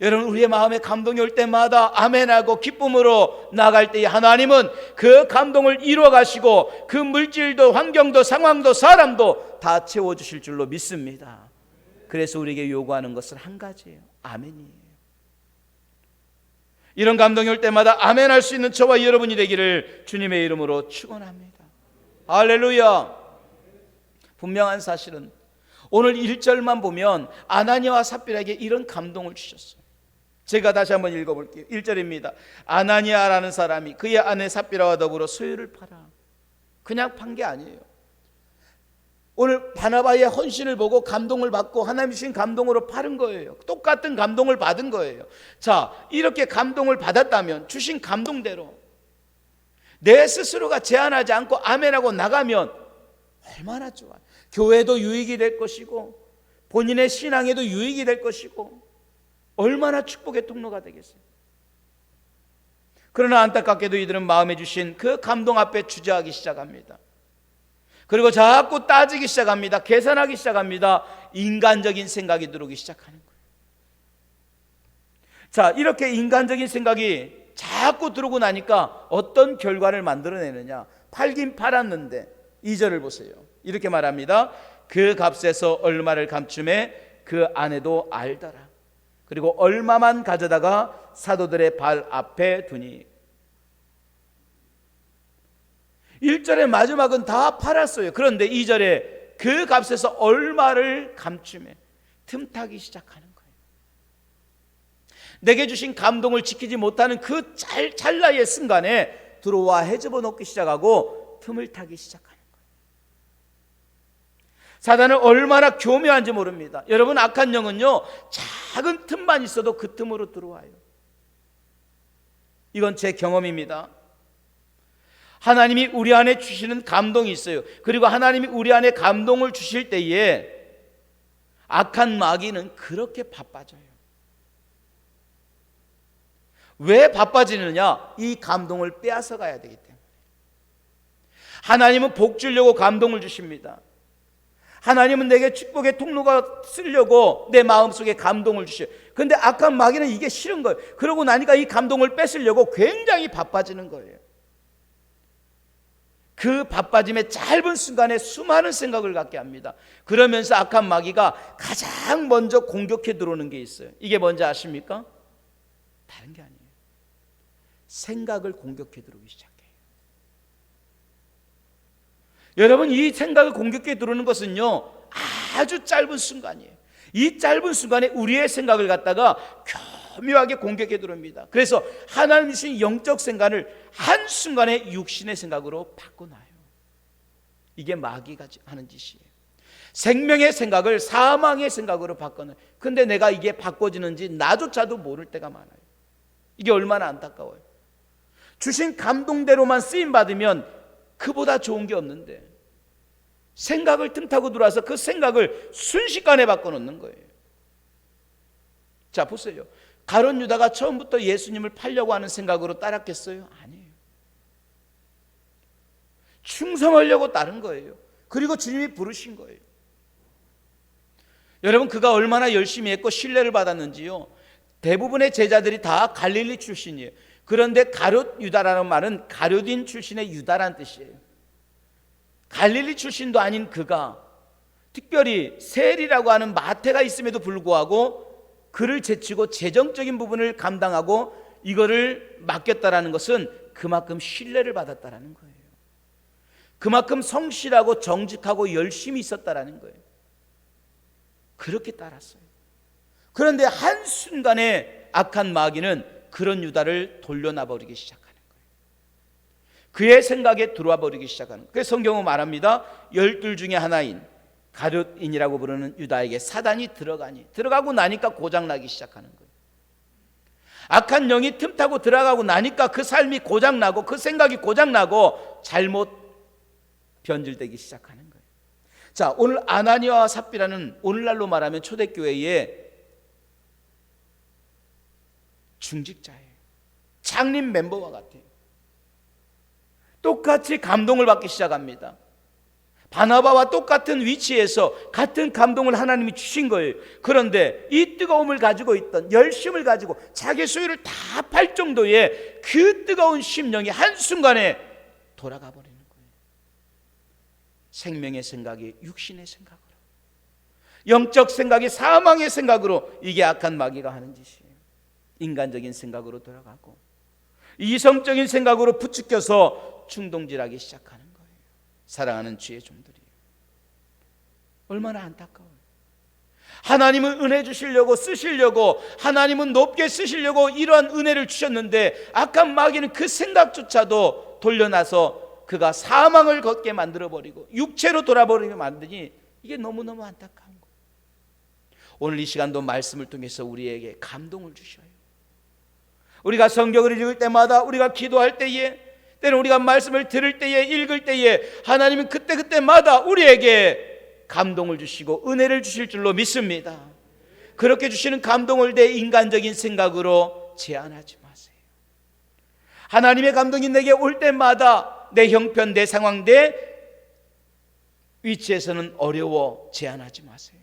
여러분 우리의 마음에 감동이 올 때마다 아멘하고 기쁨으로 나갈 때에 하나님은 그 감동을 이루어 가시고 그 물질도 환경도 상황도 사람도 다 채워주실 줄로 믿습니다. 그래서 우리에게 요구하는 것은 한 가지예요. 아멘이에요. 이런 감동이 올 때마다 아멘할 수 있는 저와 여러분이 되기를 주님의 이름으로 축원합니다. 할렐루야. 분명한 사실은 오늘 1절만 보면 아나니아와 삽비라에게 이런 감동을 주셨어요. 제가 다시 한번 읽어볼게요. 1절입니다. 아나니아라는 사람이 그의 아내 삽비라와 더불어 소유를 팔아. 그냥 판 게 아니에요. 오늘 바나바의 헌신을 보고 감동을 받고 하나님 주신 감동으로 팔은 거예요. 똑같은 감동을 받은 거예요. 자, 이렇게 감동을 받았다면 주신 감동대로 내 스스로가 제한하지 않고 아멘하고 나가면 얼마나 좋아요. 교회도 유익이 될 것이고 본인의 신앙에도 유익이 될 것이고 얼마나 축복의 통로가 되겠어요. 그러나 안타깝게도 이들은 마음에 주신 그 감동 앞에 주저하기 시작합니다. 그리고 자꾸 따지기 시작합니다. 계산하기 시작합니다. 인간적인 생각이 들어오기 시작하는 거예요. 자, 이렇게 인간적인 생각이 자꾸 들어오고 나니까 어떤 결과를 만들어내느냐. 팔긴 팔았는데 2절을 보세요. 이렇게 말합니다. 그 값에서 얼마를 감춤해 그 아내도 알더라. 그리고 얼마만 가져다가 사도들의 발 앞에 두니. 1절의 마지막은 다 팔았어요. 그런데 2절에 그 값에서 얼마를 감춤해 틈타기 시작하는 거예요. 내게 주신 감동을 지키지 못하는 그 찰나의 순간에 들어와 헤집어 놓기 시작하고 틈을 타기 시작하는 거예요. 사단은 얼마나 교묘한지 모릅니다. 여러분, 악한 영은요, 작은 틈만 있어도 그 틈으로 들어와요. 이건 제 경험입니다. 하나님이 우리 안에 주시는 감동이 있어요. 그리고 하나님이 우리 안에 감동을 주실 때에 악한 마귀는 그렇게 바빠져요. 왜 바빠지느냐? 이 감동을 빼앗아 가야 되기 때문에. 하나님은 복 주려고 감동을 주십니다. 하나님은 내게 축복의 통로가 쓰려고 내 마음속에 감동을 주셔요. 그런데 악한 마귀는 이게 싫은 거예요. 그러고 나니까 이 감동을 뺏으려고 굉장히 바빠지는 거예요. 그 바빠짐의 짧은 순간에 수많은 생각을 갖게 합니다. 그러면서 악한 마귀가 가장 먼저 공격해 들어오는 게 있어요. 이게 뭔지 아십니까? 다른 게 아니에요. 생각을 공격해 들어오기 시작해요. 여러분, 이 생각을 공격해 들어오는 것은요, 아주 짧은 순간이에요. 이 짧은 순간에 우리의 생각을 갖다가 교묘하게 공격해 들어옵니다. 그래서 하나님 주신 영적 생각을 한순간에 육신의 생각으로 바꿔놔요. 이게 마귀가 하는 짓이에요. 생명의 생각을 사망의 생각으로 바꿔놔요. 근데 내가 이게 바꿔지는지 나조차도 모를 때가 많아요. 이게 얼마나 안타까워요. 주신 감동대로만 쓰임받으면 그보다 좋은 게 없는데 생각을 틈타고 들어와서 그 생각을 순식간에 바꿔놓는 거예요. 자, 보세요. 가룟 유다가 처음부터 예수님을 팔려고 하는 생각으로 따랐겠어요? 아니에요. 충성하려고 따른 거예요. 그리고 주님이 부르신 거예요. 여러분, 그가 얼마나 열심히 했고 신뢰를 받았는지요. 대부분의 제자들이 다 갈릴리 출신이에요. 그런데 가룟 유다라는 말은 가룟인 출신의 유다라는 뜻이에요. 갈릴리 출신도 아닌 그가 특별히 세리라고 하는 마태가 있음에도 불구하고 그를 제치고 재정적인 부분을 감당하고 이거를 맡겼다라는 것은 그만큼 신뢰를 받았다라는 거예요. 그만큼 성실하고 정직하고 열심히 있었다라는 거예요. 그렇게 따랐어요. 그런데 한순간에 악한 마귀는 그런 유다를 돌려놔 버리기 시작하는 거예요. 그의 생각에 들어와 버리기 시작하는 거예요. 그래서 성경은 말합니다. 12 중에 하나인 가룟인이라고 부르는 유다에게 사단이 들어가고 나니까 고장나기 시작하는 거예요. 악한 영이 틈타고 들어가고 나니까 그 삶이 고장나고 그 생각이 고장나고 잘못 변질되기 시작하는 거예요. 자, 오늘 아나니아와 삽비라는 오늘날로 말하면 초대교회의 중직자예요. 창립 멤버와 같아요. 똑같이 감동을 받기 시작합니다. 바나바와 똑같은 위치에서 같은 감동을 하나님이 주신 거예요. 그런데 이 뜨거움을 가지고 있던 열심을 가지고 자기 소유를 다 팔 정도의 그 뜨거운 심령이 한순간에 돌아가 버리는 거예요. 생명의 생각이 육신의 생각으로, 영적 생각이 사망의 생각으로, 이게 악한 마귀가 하는 짓이에요. 인간적인 생각으로 돌아가고 이성적인 생각으로 부추겨서 충동질하기 시작하는 거예요. 사랑하는 주의 종들이에요. 얼마나 안타까워요. 하나님은 은혜 주시려고 쓰시려고, 하나님은 높게 쓰시려고 이러한 은혜를 주셨는데 악한 마귀는 그 생각조차도 돌려놔서 그가 사망을 걷게 만들어버리고 육체로 돌아버리게 만드니 이게 너무너무 안타까운 거예요. 오늘 이 시간도 말씀을 통해서 우리에게 감동을 주셔요. 우리가 성경을 읽을 때마다, 우리가 기도할 때에, 때는 우리가 말씀을 들을 때에, 읽을 때에 하나님은 그때마다 우리에게 감동을 주시고 은혜를 주실 줄로 믿습니다. 그렇게 주시는 감동을 내 인간적인 생각으로 제한하지 마세요. 하나님의 감동이 내게 올 때마다 내 형편, 내 상황, 내 위치에서는 어려워 제한하지 마세요.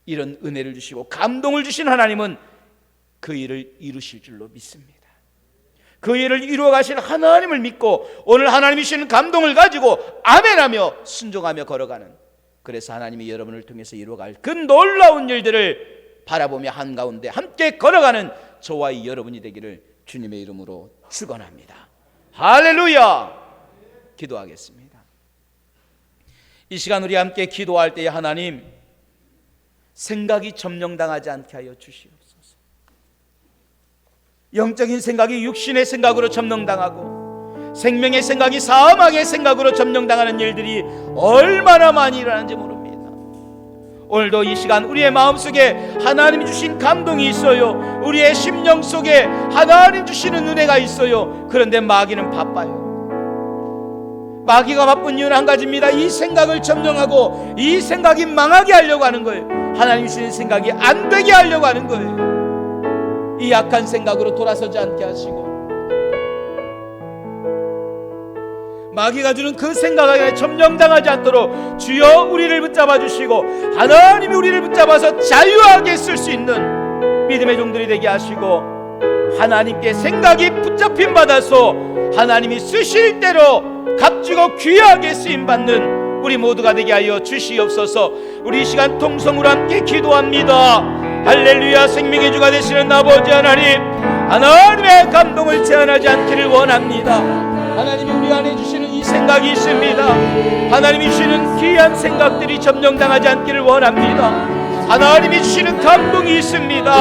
이런 은혜를 주시고 감동을 주신 하나님은 그 일을 이루실 줄로 믿습니다. 그 일을 이루어 가실 하나님을 믿고 오늘 하나님이 주시는 감동을 가지고 아멘하며 순종하며 걸어가는, 그래서 하나님이 여러분을 통해서 이루어갈 그 놀라운 일들을 바라보며 한가운데 함께 걸어가는 저와 여러분이 되기를 주님의 이름으로 축원합니다. 할렐루야. 기도하겠습니다. 이 시간 우리 함께 기도할 때에 하나님, 생각이 점령당하지 않게 하여 주시옵소서. 영적인 생각이 육신의 생각으로 점령당하고 생명의 생각이 사망의 생각으로 점령당하는 일들이 얼마나 많이 일어나는지 모릅니다. 오늘도 이 시간 우리의 마음속에 하나님이 주신 감동이 있어요. 우리의 심령 속에 하나님 주시는 은혜가 있어요. 그런데 마귀는 바빠요. 마귀가 바쁜 이유는 한 가지입니다. 이 생각을 점령하고 이 생각이 망하게 하려고 하는 거예요. 하나님 주시는 생각이 안 되게 하려고 하는 거예요. 이 약한 생각으로 돌아서지 않게 하시고 마귀가 주는 그 생각에 점령당하지 않도록 주여 우리를 붙잡아 주시고 하나님이 우리를 붙잡아서 자유하게 쓸 수 있는 믿음의 종들이 되게 하시고 하나님께 생각이 붙잡힘 받아서 하나님이 쓰실 대로 값지고 귀하게 쓰임받는 우리 모두가 되게 하여 주시옵소서. 우리 이 시간 통성으로 함께 기도합니다. 할렐루야. 생명의 주가 되시는 아버지 하나님, 하나님의 감동을 제한하지 않기를 원합니다. 하나님이 우리 안에 주시는 이 생각이 있습니다. 하나님이 주시는 귀한 생각들이 점령당하지 않기를 원합니다. 하나님이 주시는 감동이 있습니다.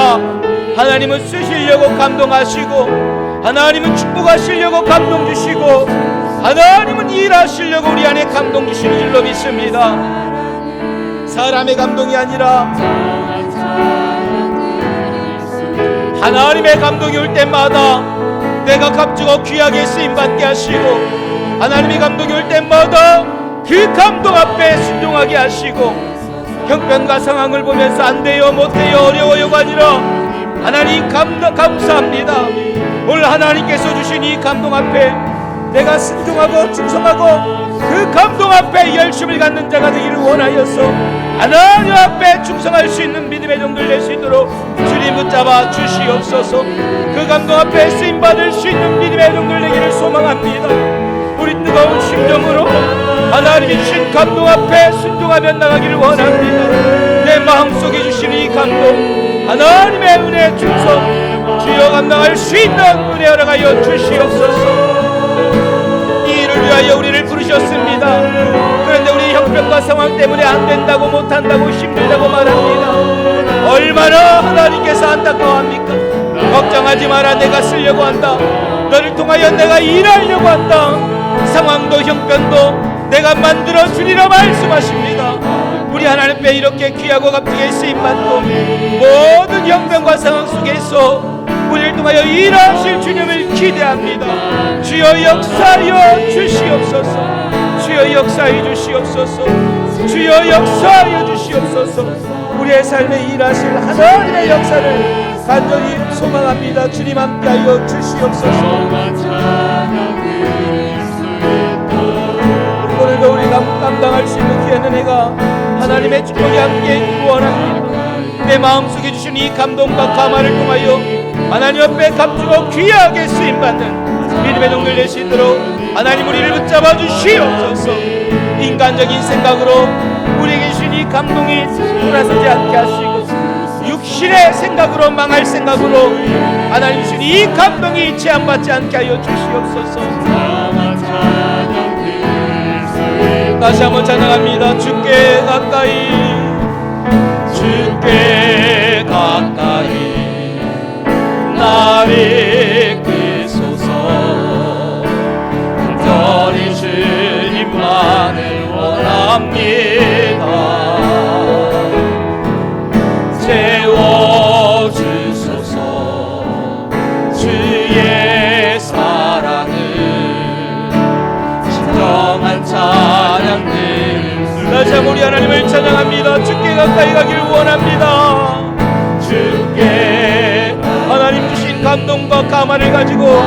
하나님은 쓰시려고 감동하시고 하나님은 축복하시려고 감동 주시고 하나님은 일하시려고 우리 안에 감동 주시는 줄로 믿습니다. 사람의 감동이 아니라 하나님의 감동이 올 때마다 내가 값지고 귀하게 쓰임받게 하시고 하나님의 감동이 올 때마다 그 감동 앞에 순종하게 하시고 형편과 상황을 보면서 안 돼요, 못 돼요, 어려워요가 아니라 하나님 감사합니다. 오늘 하나님께서 주신 이 감동 앞에 내가 순종하고 충성하고 그 감동 앞에 열심을 갖는 자가 되기를 원하여서 하나님 앞에 충성할 수 있는 믿음의 종들 될 수 있도록 주님 붙잡아 주시옵소서. 그 감동 앞에 쓰임받을 수 있는 믿음의 종들 되기를 소망합니다. 우리 뜨거운 심정으로 하나님이 주신 감동 앞에 순종하며 나가기를 원합니다. 내 마음속에 주시는 이 감동, 하나님의 은혜 충성 주여 감당할 수 있는 은혜 허락하여 주시옵소서. 이 일을 위하여 우리를 부르셨습니다. 그런데 우리 형편과 상황 때문에 안 된다고 못한다고 힘들다고 말합니다. 얼마나 하나님께서 안타까워합니까? 걱정하지 마라, 내가 쓰려고 한다. 너를 통하여 내가 일하려고 한다. 상황도 형편도 내가 만들어 주리라 말씀하십니다. 우리 하나님 앞에 이렇게 귀하고 값지게 쓰임받고 모든 형편과 상황 속에서 우리를 통하여 일하실 주님을 기대합니다. 주여 역사하여 주시옵소서. 주여 역사하여 주시옵소서. 주여 역사하여 주시옵소서. 우리의 삶에 일하실 하나님의 역사를 간절히 소망합니다. 주님 함께하여 주시옵소서. 오늘도 우리가 감당할 수 있는 귀한 은혜가 하나님의 축복이 함께 구원합니다. 내 마음속에 주신 이 감동과 감화를 통하여 하나님 앞에 값지고 귀하게 쓰임받는 믿음의 종들 될 수 있도록 하나님 우리를 붙잡아 주시옵소서. 인간적인 생각으로 우리에게 주신 이 감동이 돌아서지 않게 하시고 육신의 생각으로 망할 생각으로 하나님 주신 이 감동이 제한받지 않게 하여 주시옵소서. 다시 한번 찬양합니다. 주께 가까이, 주께 가까이 나를 이끄소서. 특별히 주님만을 원합니다. 채워주소서. 주의 사랑을 진정한 찬양들 다시 한번 우리 하나님을 찬양합니다. 주께 가까이 가기를 원합니다. 주께 하나님 주신 감동과 감화를 가지고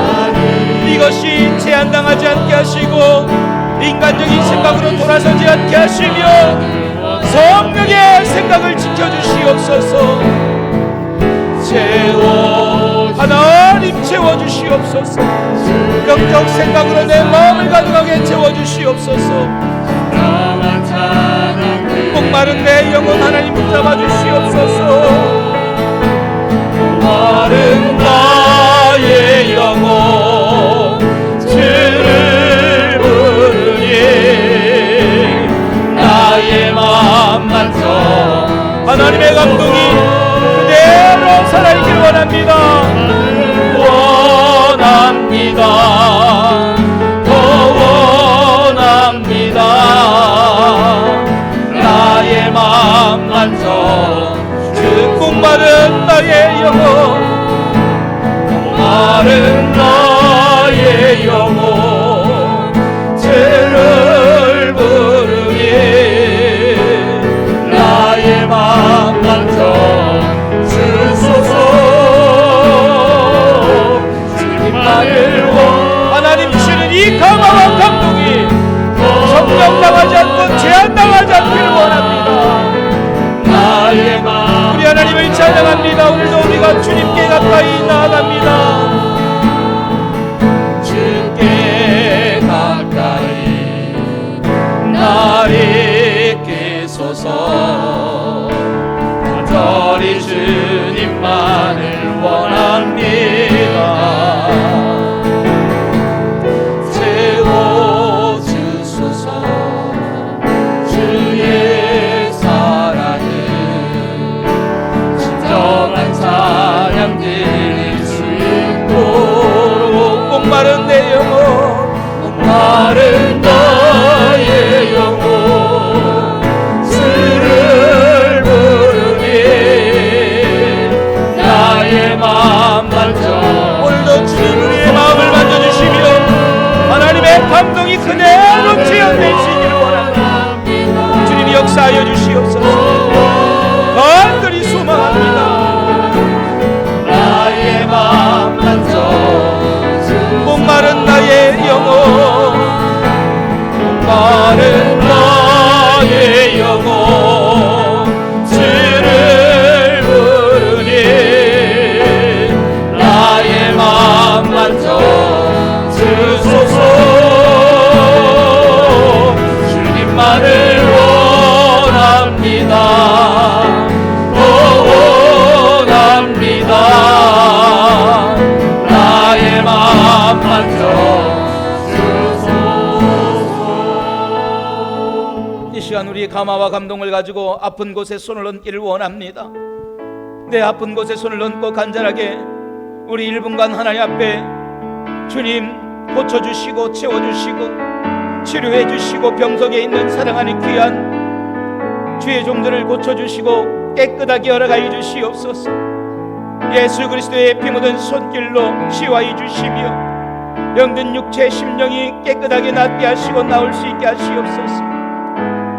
이것이 제한당하지 않게 하시고 인간적인 생각으로 돌아서지 않게 하시며 성령의 생각을 지켜주시옵소서. 하나님 채워주시옵소서. 긍정적 생각으로 내 마음을 가득하게 채워주시옵소서. 목마른 내 영혼 하나님 붙잡아 주시옵소서. 목마른 나의 영혼 주를 부르니 나의 마음 만져 하나님의 감동이 그대로 살아있길 원합니다. 더 원합니다. 나의 마음 만져 주 목마른 나의 영혼 목마른 나의 영혼 주를 부르니 나의 마음 만져 주소서. 주님만을 하나님 주시는 이 감화와 감동이 성령당하지 않고 제한당하지 않기를 원합니다. 나의 마음 우리 하나님을 찬양합니다. 오늘도 우리가 주님께 가까이 나아갑니다. 주께 가까이 날 이끄소서. 간절히 주님만을 원합니다. 목마른 내 영혼 목마른 나의 영혼 주를 부르니 나의 마음 만져 오늘도 주님 우리의 마음을 만져주시며 하나님의 감동이 그대로 체험되시기를 원합니다. 주님이 역사하여 주시옵소서. 간절히 소망합니다. 나의 마음 만져 목마른 나의 영혼 목마른 나의 영혼 주를 부르니 나의 마음 만져 주소서. 주님만을 원합니다. 원합니다. 나의 마음 만져 이 시간 우리의 감화와 감동을 가지고 아픈 곳에 손을 얹기를 원합니다. 내 아픈 곳에 손을 얹고 간절하게 우리 1분간 하나님 앞에 주님 고쳐주시고 채워주시고 치료해주시고 병석에 있는 사랑하는 귀한 주의 종들을 고쳐주시고 깨끗하게 열어가여 주시옵소서. 예수 그리스도의 피 묻은 손길로 치유하여 주시며 병든 육체 심령이 깨끗하게 낫게 하시고 나올 수 있게 하시옵소서.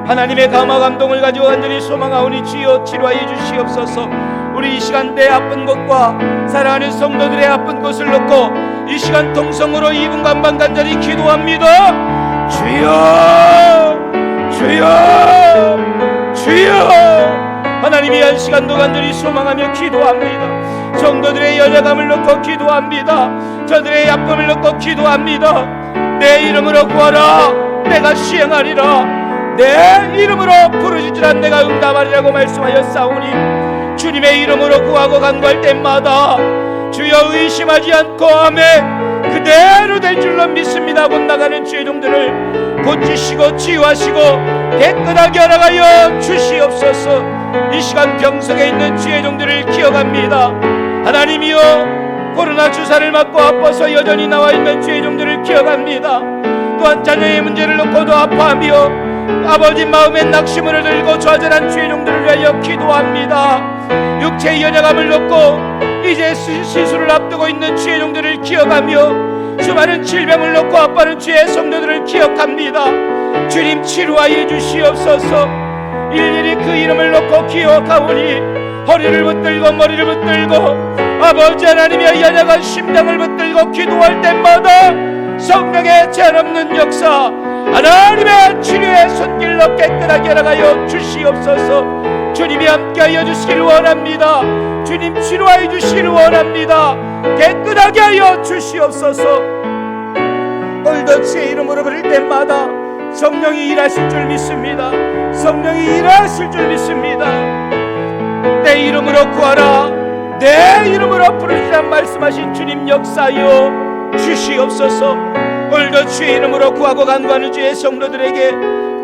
하나님의 감화 감동을 가지고 간절히 소망하오니 주여 치료하여 주시옵소서. 우리 이 시간 내 아픈 곳과 사랑하는 성도들의 아픈 곳을 놓고 이 시간 통성으로 2분간만 간절히 기도합니다. 주여 주여 주여. 하나님이 한 시간도 간절히 소망하며 기도합니다. 성도들의 연약함을 놓고 기도합니다. 저들의 아픔을 놓고 기도합니다. 내 이름으로 구하라 내가 시행하리라. 내 이름으로 부르짖으라 내가 응답하리라고 말씀하였사오니 주님의 이름으로 구하고 간구할 때마다 주여 의심하지 않고 아멘 그대로 될 줄로 믿습니다. 곧 나가는 주의 종들을 고치시고 치유하시고 깨끗하게 알아가여 주시옵소서. 이 시간 병석에 있는 주의 종들을 기억합니다. 하나님이여 코로나 주사를 맞고 아파서 여전히 나와 있는 주의 종들을 기억합니다. 또한 자녀의 문제를 놓고도 아파하며 아버지 마음에 낙심을 들고 좌절한 주의 종들을 위하여 기도합니다. 육체의 연약함을 놓고 이제 시술을 앞두고 있는 주의 종들을 기억하며 수많은 질병을 놓고 아파하는 주의 성도들을 기억합니다. 주님 치료하여 주시옵소서. 일일이 그 이름을 놓고 기억하오니 허리를 붙들고 머리를 붙들고 아버지 하나님의 연약한 심장을 붙들고 기도할 때마다 성령의 제한없는 역사 하나님의 치료의 손길로 깨끗하게 알아가여 주시옵소서. 주님이 함께하여 주시기를 원합니다. 주님 치료하여 주시기를 원합니다. 깨끗하게 하여 주시옵소서. 오늘도 주의 이름으로 부를 때마다 성령이 일하실 줄 믿습니다. 성령이 일하실 줄 믿습니다. 내 이름으로 구하라, 내 이름으로 부르시라 말씀하신 주님 역사하여 주시옵소서. 오늘도 주의 이름으로 구하고 간구하는 주의 성도들에게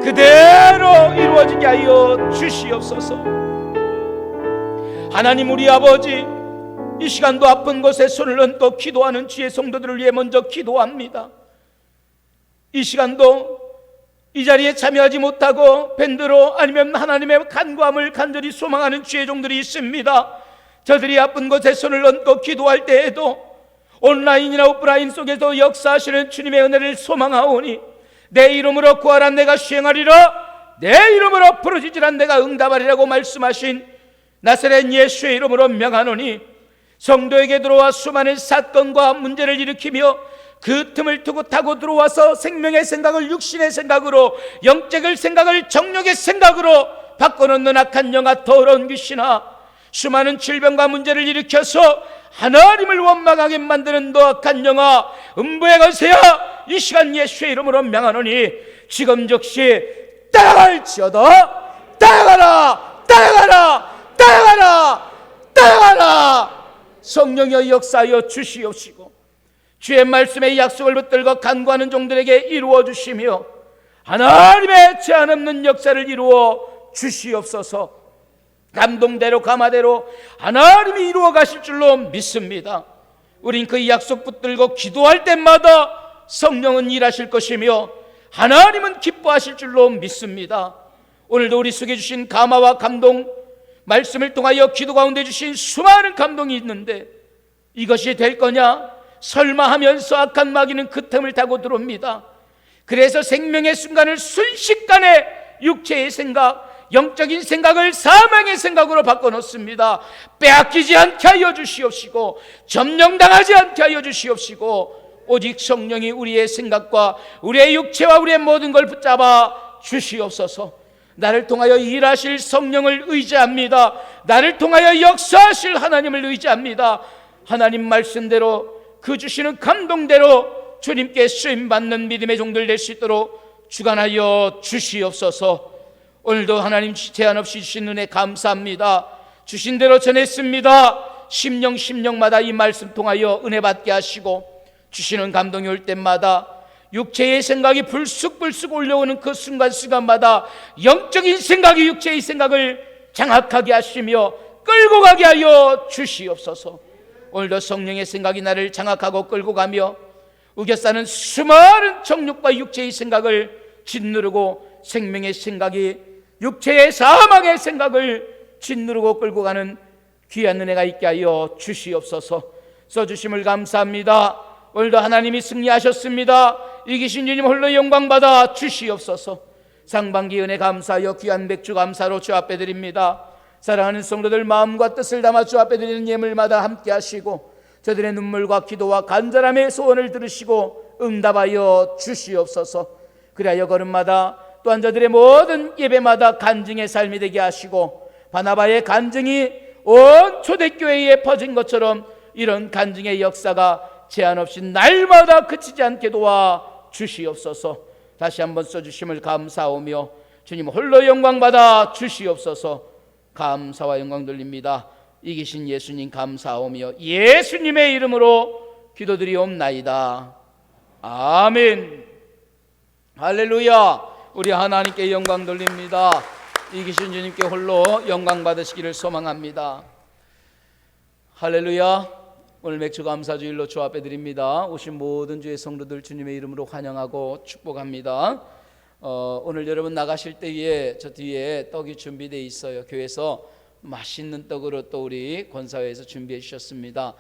그대로 이루어지게 하여 주시옵소서. 하나님, 우리 아버지, 이 시간도 아픈 곳에 손을 얹고 기도하는 주의 성도들을 위해 먼저 기도합니다. 이 시간도 이 자리에 참여하지 못하고 밴드로 아니면 하나님의 간구함을 간절히 소망하는 주의 종들이 있습니다. 저들이 아픈 곳에 손을 얹고 기도할 때에도 온라인이나 오프라인 속에서 역사하시는 주님의 은혜를 소망하오니 내 이름으로 구하라 내가 시행하리라, 내 이름으로 부르짖으라 내가 응답하리라고 말씀하신 나사렛 예수의 이름으로 명하노니 성도에게 들어와 수많은 사건과 문제를 일으키며 그 틈을 두고 타고 들어와서 생명의 생각을 육신의 생각으로, 영적의 생각을 정욕의 생각으로 바꿔놓는 악한 영아, 더러운 귀신아, 수많은 질병과 문제를 일으켜서 하나님을 원망하게 만드는 노악한 영아, 음부의 거세야, 이 시간 예수의 이름으로 명하노니 지금 즉시 따라갈지어다. 따라가라, 따라가라, 따라가라, 따라가라. 성령여 역사하여 주시옵시고 주의 말씀의 약속을 붙들고 간구하는 종들에게 이루어 주시며 하나님의 제한 없는 역사를 이루어 주시옵소서. 감동대로 감화대로 하나님이 이루어 가실 줄로 믿습니다. 우린 그 약속 붙들고 기도할 때마다 성령은 일하실 것이며 하나님은 기뻐하실 줄로 믿습니다. 오늘도 우리 속에 주신 감화와 감동, 말씀을 통하여 기도 가운데 주신 수많은 감동이 있는데 이것이 될 거냐 설마 하면서 악한 마귀는 그 틈을 타고 들어옵니다. 그래서 생명의 순간을 순식간에 육체의 생각, 영적인 생각을 사망의 생각으로 바꿔놓습니다. 빼앗기지 않게 하여 주시옵시고 점령당하지 않게 하여 주시옵시고 오직 성령이 우리의 생각과 우리의 육체와 우리의 모든 걸 붙잡아 주시옵소서. 나를 통하여 일하실 성령을 의지합니다. 나를 통하여 역사하실 하나님을 의지합니다. 하나님 말씀대로 그 주시는 감동대로 주님께 쓰임받는 믿음의 종들 될 수 있도록 주관하여 주시옵소서. 오늘도 하나님 제한 없이 주신 은혜 감사합니다. 주신 대로 전했습니다. 심령마다 이 말씀 통하여 은혜 받게 하시고 주시는 감동이 올 때마다 육체의 생각이 불쑥불쑥 올려오는 그 순간순간마다 영적인 생각이 육체의 생각을 장악하게 하시며 끌고 가게 하여 주시옵소서. 오늘도 성령의 생각이 나를 장악하고 끌고 가며 우겨싸는 수많은 정욕과 육체의 생각을 짓누르고 생명의 생각이 육체의 사망의 생각을 짓누르고 끌고 가는 귀한 은혜가 있게 하여 주시옵소서. 써주심을 감사합니다. 오늘도 하나님이 승리하셨습니다. 이기신 주님 홀로 영광받아 주시옵소서. 상반기 은혜 감사하여 귀한 맥주 감사로 주 앞에 드립니다. 사랑하는 성도들 마음과 뜻을 담아 주 앞에 드리는 예물마다 함께 하시고 저들의 눈물과 기도와 간절함의 소원을 들으시고 응답하여 주시옵소서. 그리하여 걸음마다 또한 저들의 모든 예배마다 간증의 삶이 되게 하시고 바나바의 간증이 온 초대교회에 퍼진 것처럼 이런 간증의 역사가 제한 없이 날마다 그치지 않게 도와 주시옵소서. 다시 한번 써주심을 감사하오며 주님 홀로 영광받아 주시옵소서. 감사와 영광 돌립니다. 이기신 예수님 감사하오며 예수님의 이름으로 기도드리옵나이다. 아멘. 할렐루야. 우리 하나님께 영광 돌립니다. 이기신 주님께 홀로 영광 받으시기를 소망합니다. 할렐루야. 오늘 맥주 감사주일로 주 앞에 드립니다. 오신 모든 주의 성도들 주님의 이름으로 환영하고 축복합니다. 오늘 여러분 나가실 때에 저 뒤에 떡이 준비되어 있어요. 교회에서 맛있는 떡으로 또 우리 권사회에서 준비해 주셨습니다.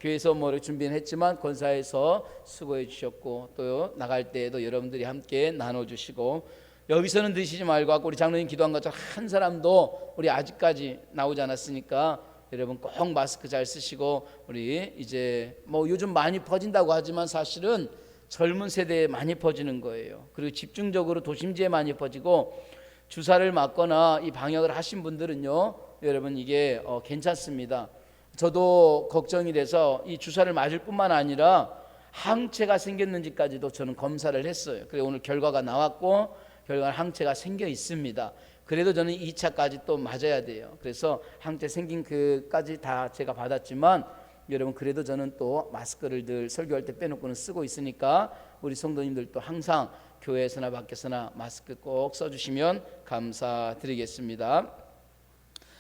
교회에서 뭐 준비는 했지만 권사회에서 수고해 주셨고 또 나갈 때에도 여러분들이 함께 나눠주시고 여기서는 드시지 말고 아까 우리 장로님 기도한 것처럼 한 사람도 우리 아직까지 나오지 않았으니까 여러분 꼭 마스크 잘 쓰시고 우리 이제 뭐 요즘 많이 퍼진다고 하지만 사실은 젊은 세대에 많이 퍼지는 거예요. 그리고 집중적으로 도심지에 많이 퍼지고 주사를 맞거나 이 방역을 하신 분들은요 여러분 이게 괜찮습니다. 저도 걱정이 돼서 이 주사를 맞을 뿐만 아니라 항체가 생겼는지까지도 저는 검사를 했어요. 그래서 오늘 결과가 나왔고 결과는 항체가 생겨 있습니다. 그래도 저는 2차까지 또 맞아야 돼요. 그래서 항체 생긴 그까지 다 제가 받았지만 여러분 그래도 저는 또 마스크를 늘 설교할 때 빼놓고는 쓰고 있으니까 우리 성도님들도 항상 교회에서나 밖에서나 마스크 꼭 써주시면 감사드리겠습니다.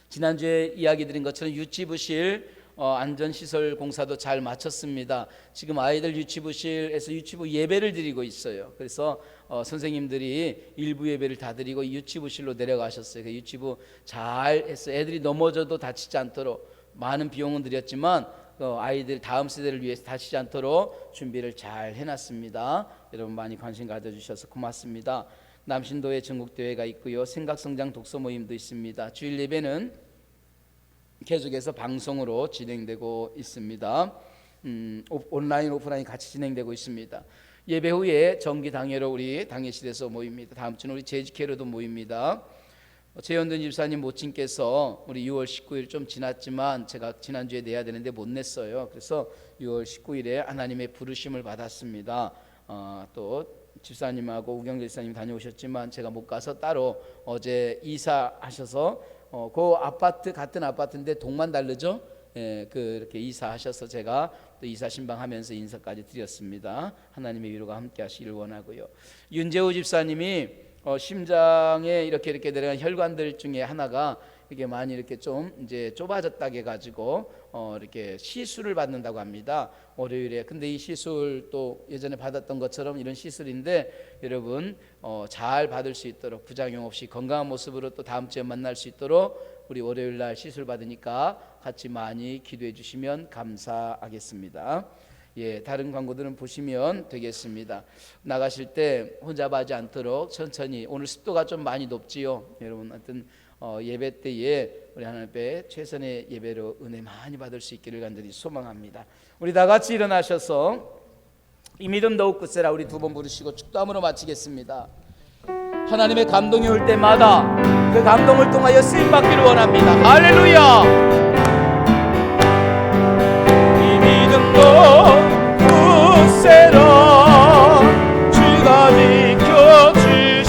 지난주에 이야기 드린 것처럼 유치부실 안전시설 공사도 잘 마쳤습니다. 지금 아이들 유치부실에서 유치부 예배를 드리고 있어요. 그래서 선생님들이 일부 예배를 다 드리고 유치부실로 내려가셨어요. 그 유치부 잘 했어요. 애들이 넘어져도 다치지 않도록 많은 비용은 들였지만 아이들 다음 세대를 위해서 다치지 않도록 준비를 잘 해놨습니다. 여러분 많이 관심 가져주셔서 고맙습니다. 남신도에 전국대회가 있고요. 생각성장 독서 모임도 있습니다. 주일 예배는 계속해서 방송으로 진행되고 있습니다. 온라인 오프라인 같이 진행되고 있습니다. 예배 후에 정기 당회로 우리 당회실에서 모입니다. 다음 주는 우리 재직회로도 모입니다. 최현든 집사님 모친께서 우리 6월 19일 좀 지났지만 제가 지난주에 내야 되는데 못 냈어요. 그래서 6월 19일에 하나님의 부르심을 받았습니다. 또 집사님하고 우경재 집사님 다녀오셨지만 제가 못 가서 따로 어제 이사하셔서 그 아파트 같은 아파트인데 동만 다르죠. 그렇게 이사하셔서 제가 또 이사 신방하면서 인사까지 드렸습니다. 하나님의 위로가 함께하시길 원하고요. 윤재호 집사님이 심장에 이렇게 내려간 혈관들 중에 하나가 이게 많이 이렇게 좀 이제 좁아졌다게 가지고 이렇게 시술을 받는다고 합니다. 월요일에. 근데 이 시술 또 예전에 받았던 것처럼 이런 시술인데 여러분 잘 받을 수 있도록 부작용 없이 건강한 모습으로 또 다음 주에 만날 수 있도록 우리 월요일 날 시술 받으니까 같이 많이 기도해 주시면 감사하겠습니다. 예, 다른 광고들은 보시면 되겠습니다. 나가실 때 혼자 가지 않도록 천천히. 오늘 습도가 좀 많이 높지요. 여러분 하여튼 예배 때에 우리 하나님 앞에 최선의 예배로 은혜 많이 받을 수 있기를 간절히 소망합니다. 우리 다 같이 일어나셔서 이 믿음 더욱 굳세라 우리 두 번 부르시고 축도함으로 마치겠습니다. 하나님의 감동이 올 때마다 그 감동을 통하여 쓰임 받기를 원합니다. 할렐루야. 이 믿음도 굳세라 주가 지켜주신다.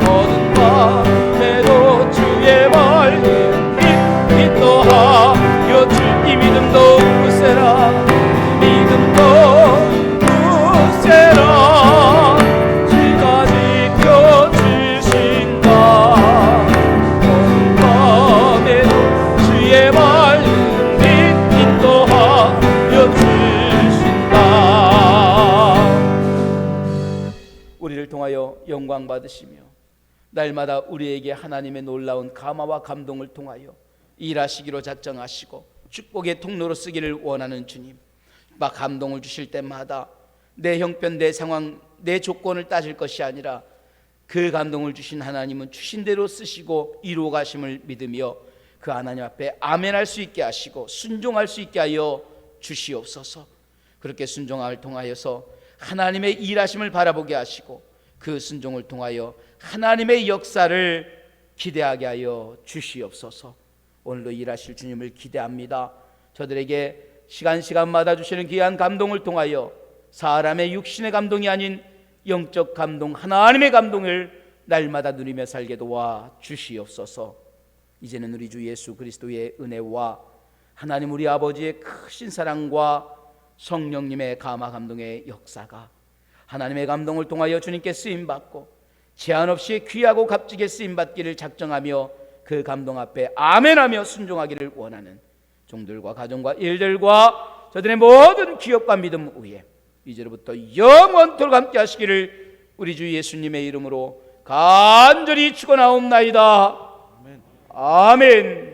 모든 밤에도 주의 말씀 인도하여 주. 이 믿음도 굳세라 믿음도 굳세라 주가 지켜주신다. 모든 밤에도 주의 말씀 인도하여 주신다. 우리를 통하여 영광 받으시며 날마다 우리에게 하나님의 놀라운 감화와 감동을 통하여 일하시기로 작정하시고 축복의 통로로 쓰기를 원하는 주님, 막 감동을 주실 때마다 내 형편, 내 상황, 내 조건을 따질 것이 아니라 그 감동을 주신 하나님은 주신 대로 쓰시고 이루어 가심을 믿으며 그 하나님 앞에 아멘할 수 있게 하시고 순종할 수 있게 하여 주시옵소서. 그렇게 순종을 통하여서 하나님의 일하심을 바라보게 하시고 그 순종을 통하여 하나님의 역사를 기대하게 하여 주시옵소서. 오늘도 일하실 주님을 기대합니다. 저들에게 시간마다 주시는 귀한 감동을 통하여 사람의 육신의 감동이 아닌 영적 감동, 하나님의 감동을 날마다 누리며 살게 도와 주시옵소서. 이제는 우리 주 예수 그리스도의 은혜와 하나님 우리 아버지의 크신 사랑과 성령님의 감화 감동의 역사가 하나님의 감동을 통하여 주님께 쓰임받고 제한 없이 귀하고 값지게 쓰임받기를 작정하며 그 감동 앞에 아멘하며 순종하기를 원하는 종들과 가정과 일들과 저들의 모든 기업과 믿음 위에 이제로부터 영원토록 함께 하시기를 우리 주 예수님의 이름으로 간절히 축원하옵나이다. 아멘.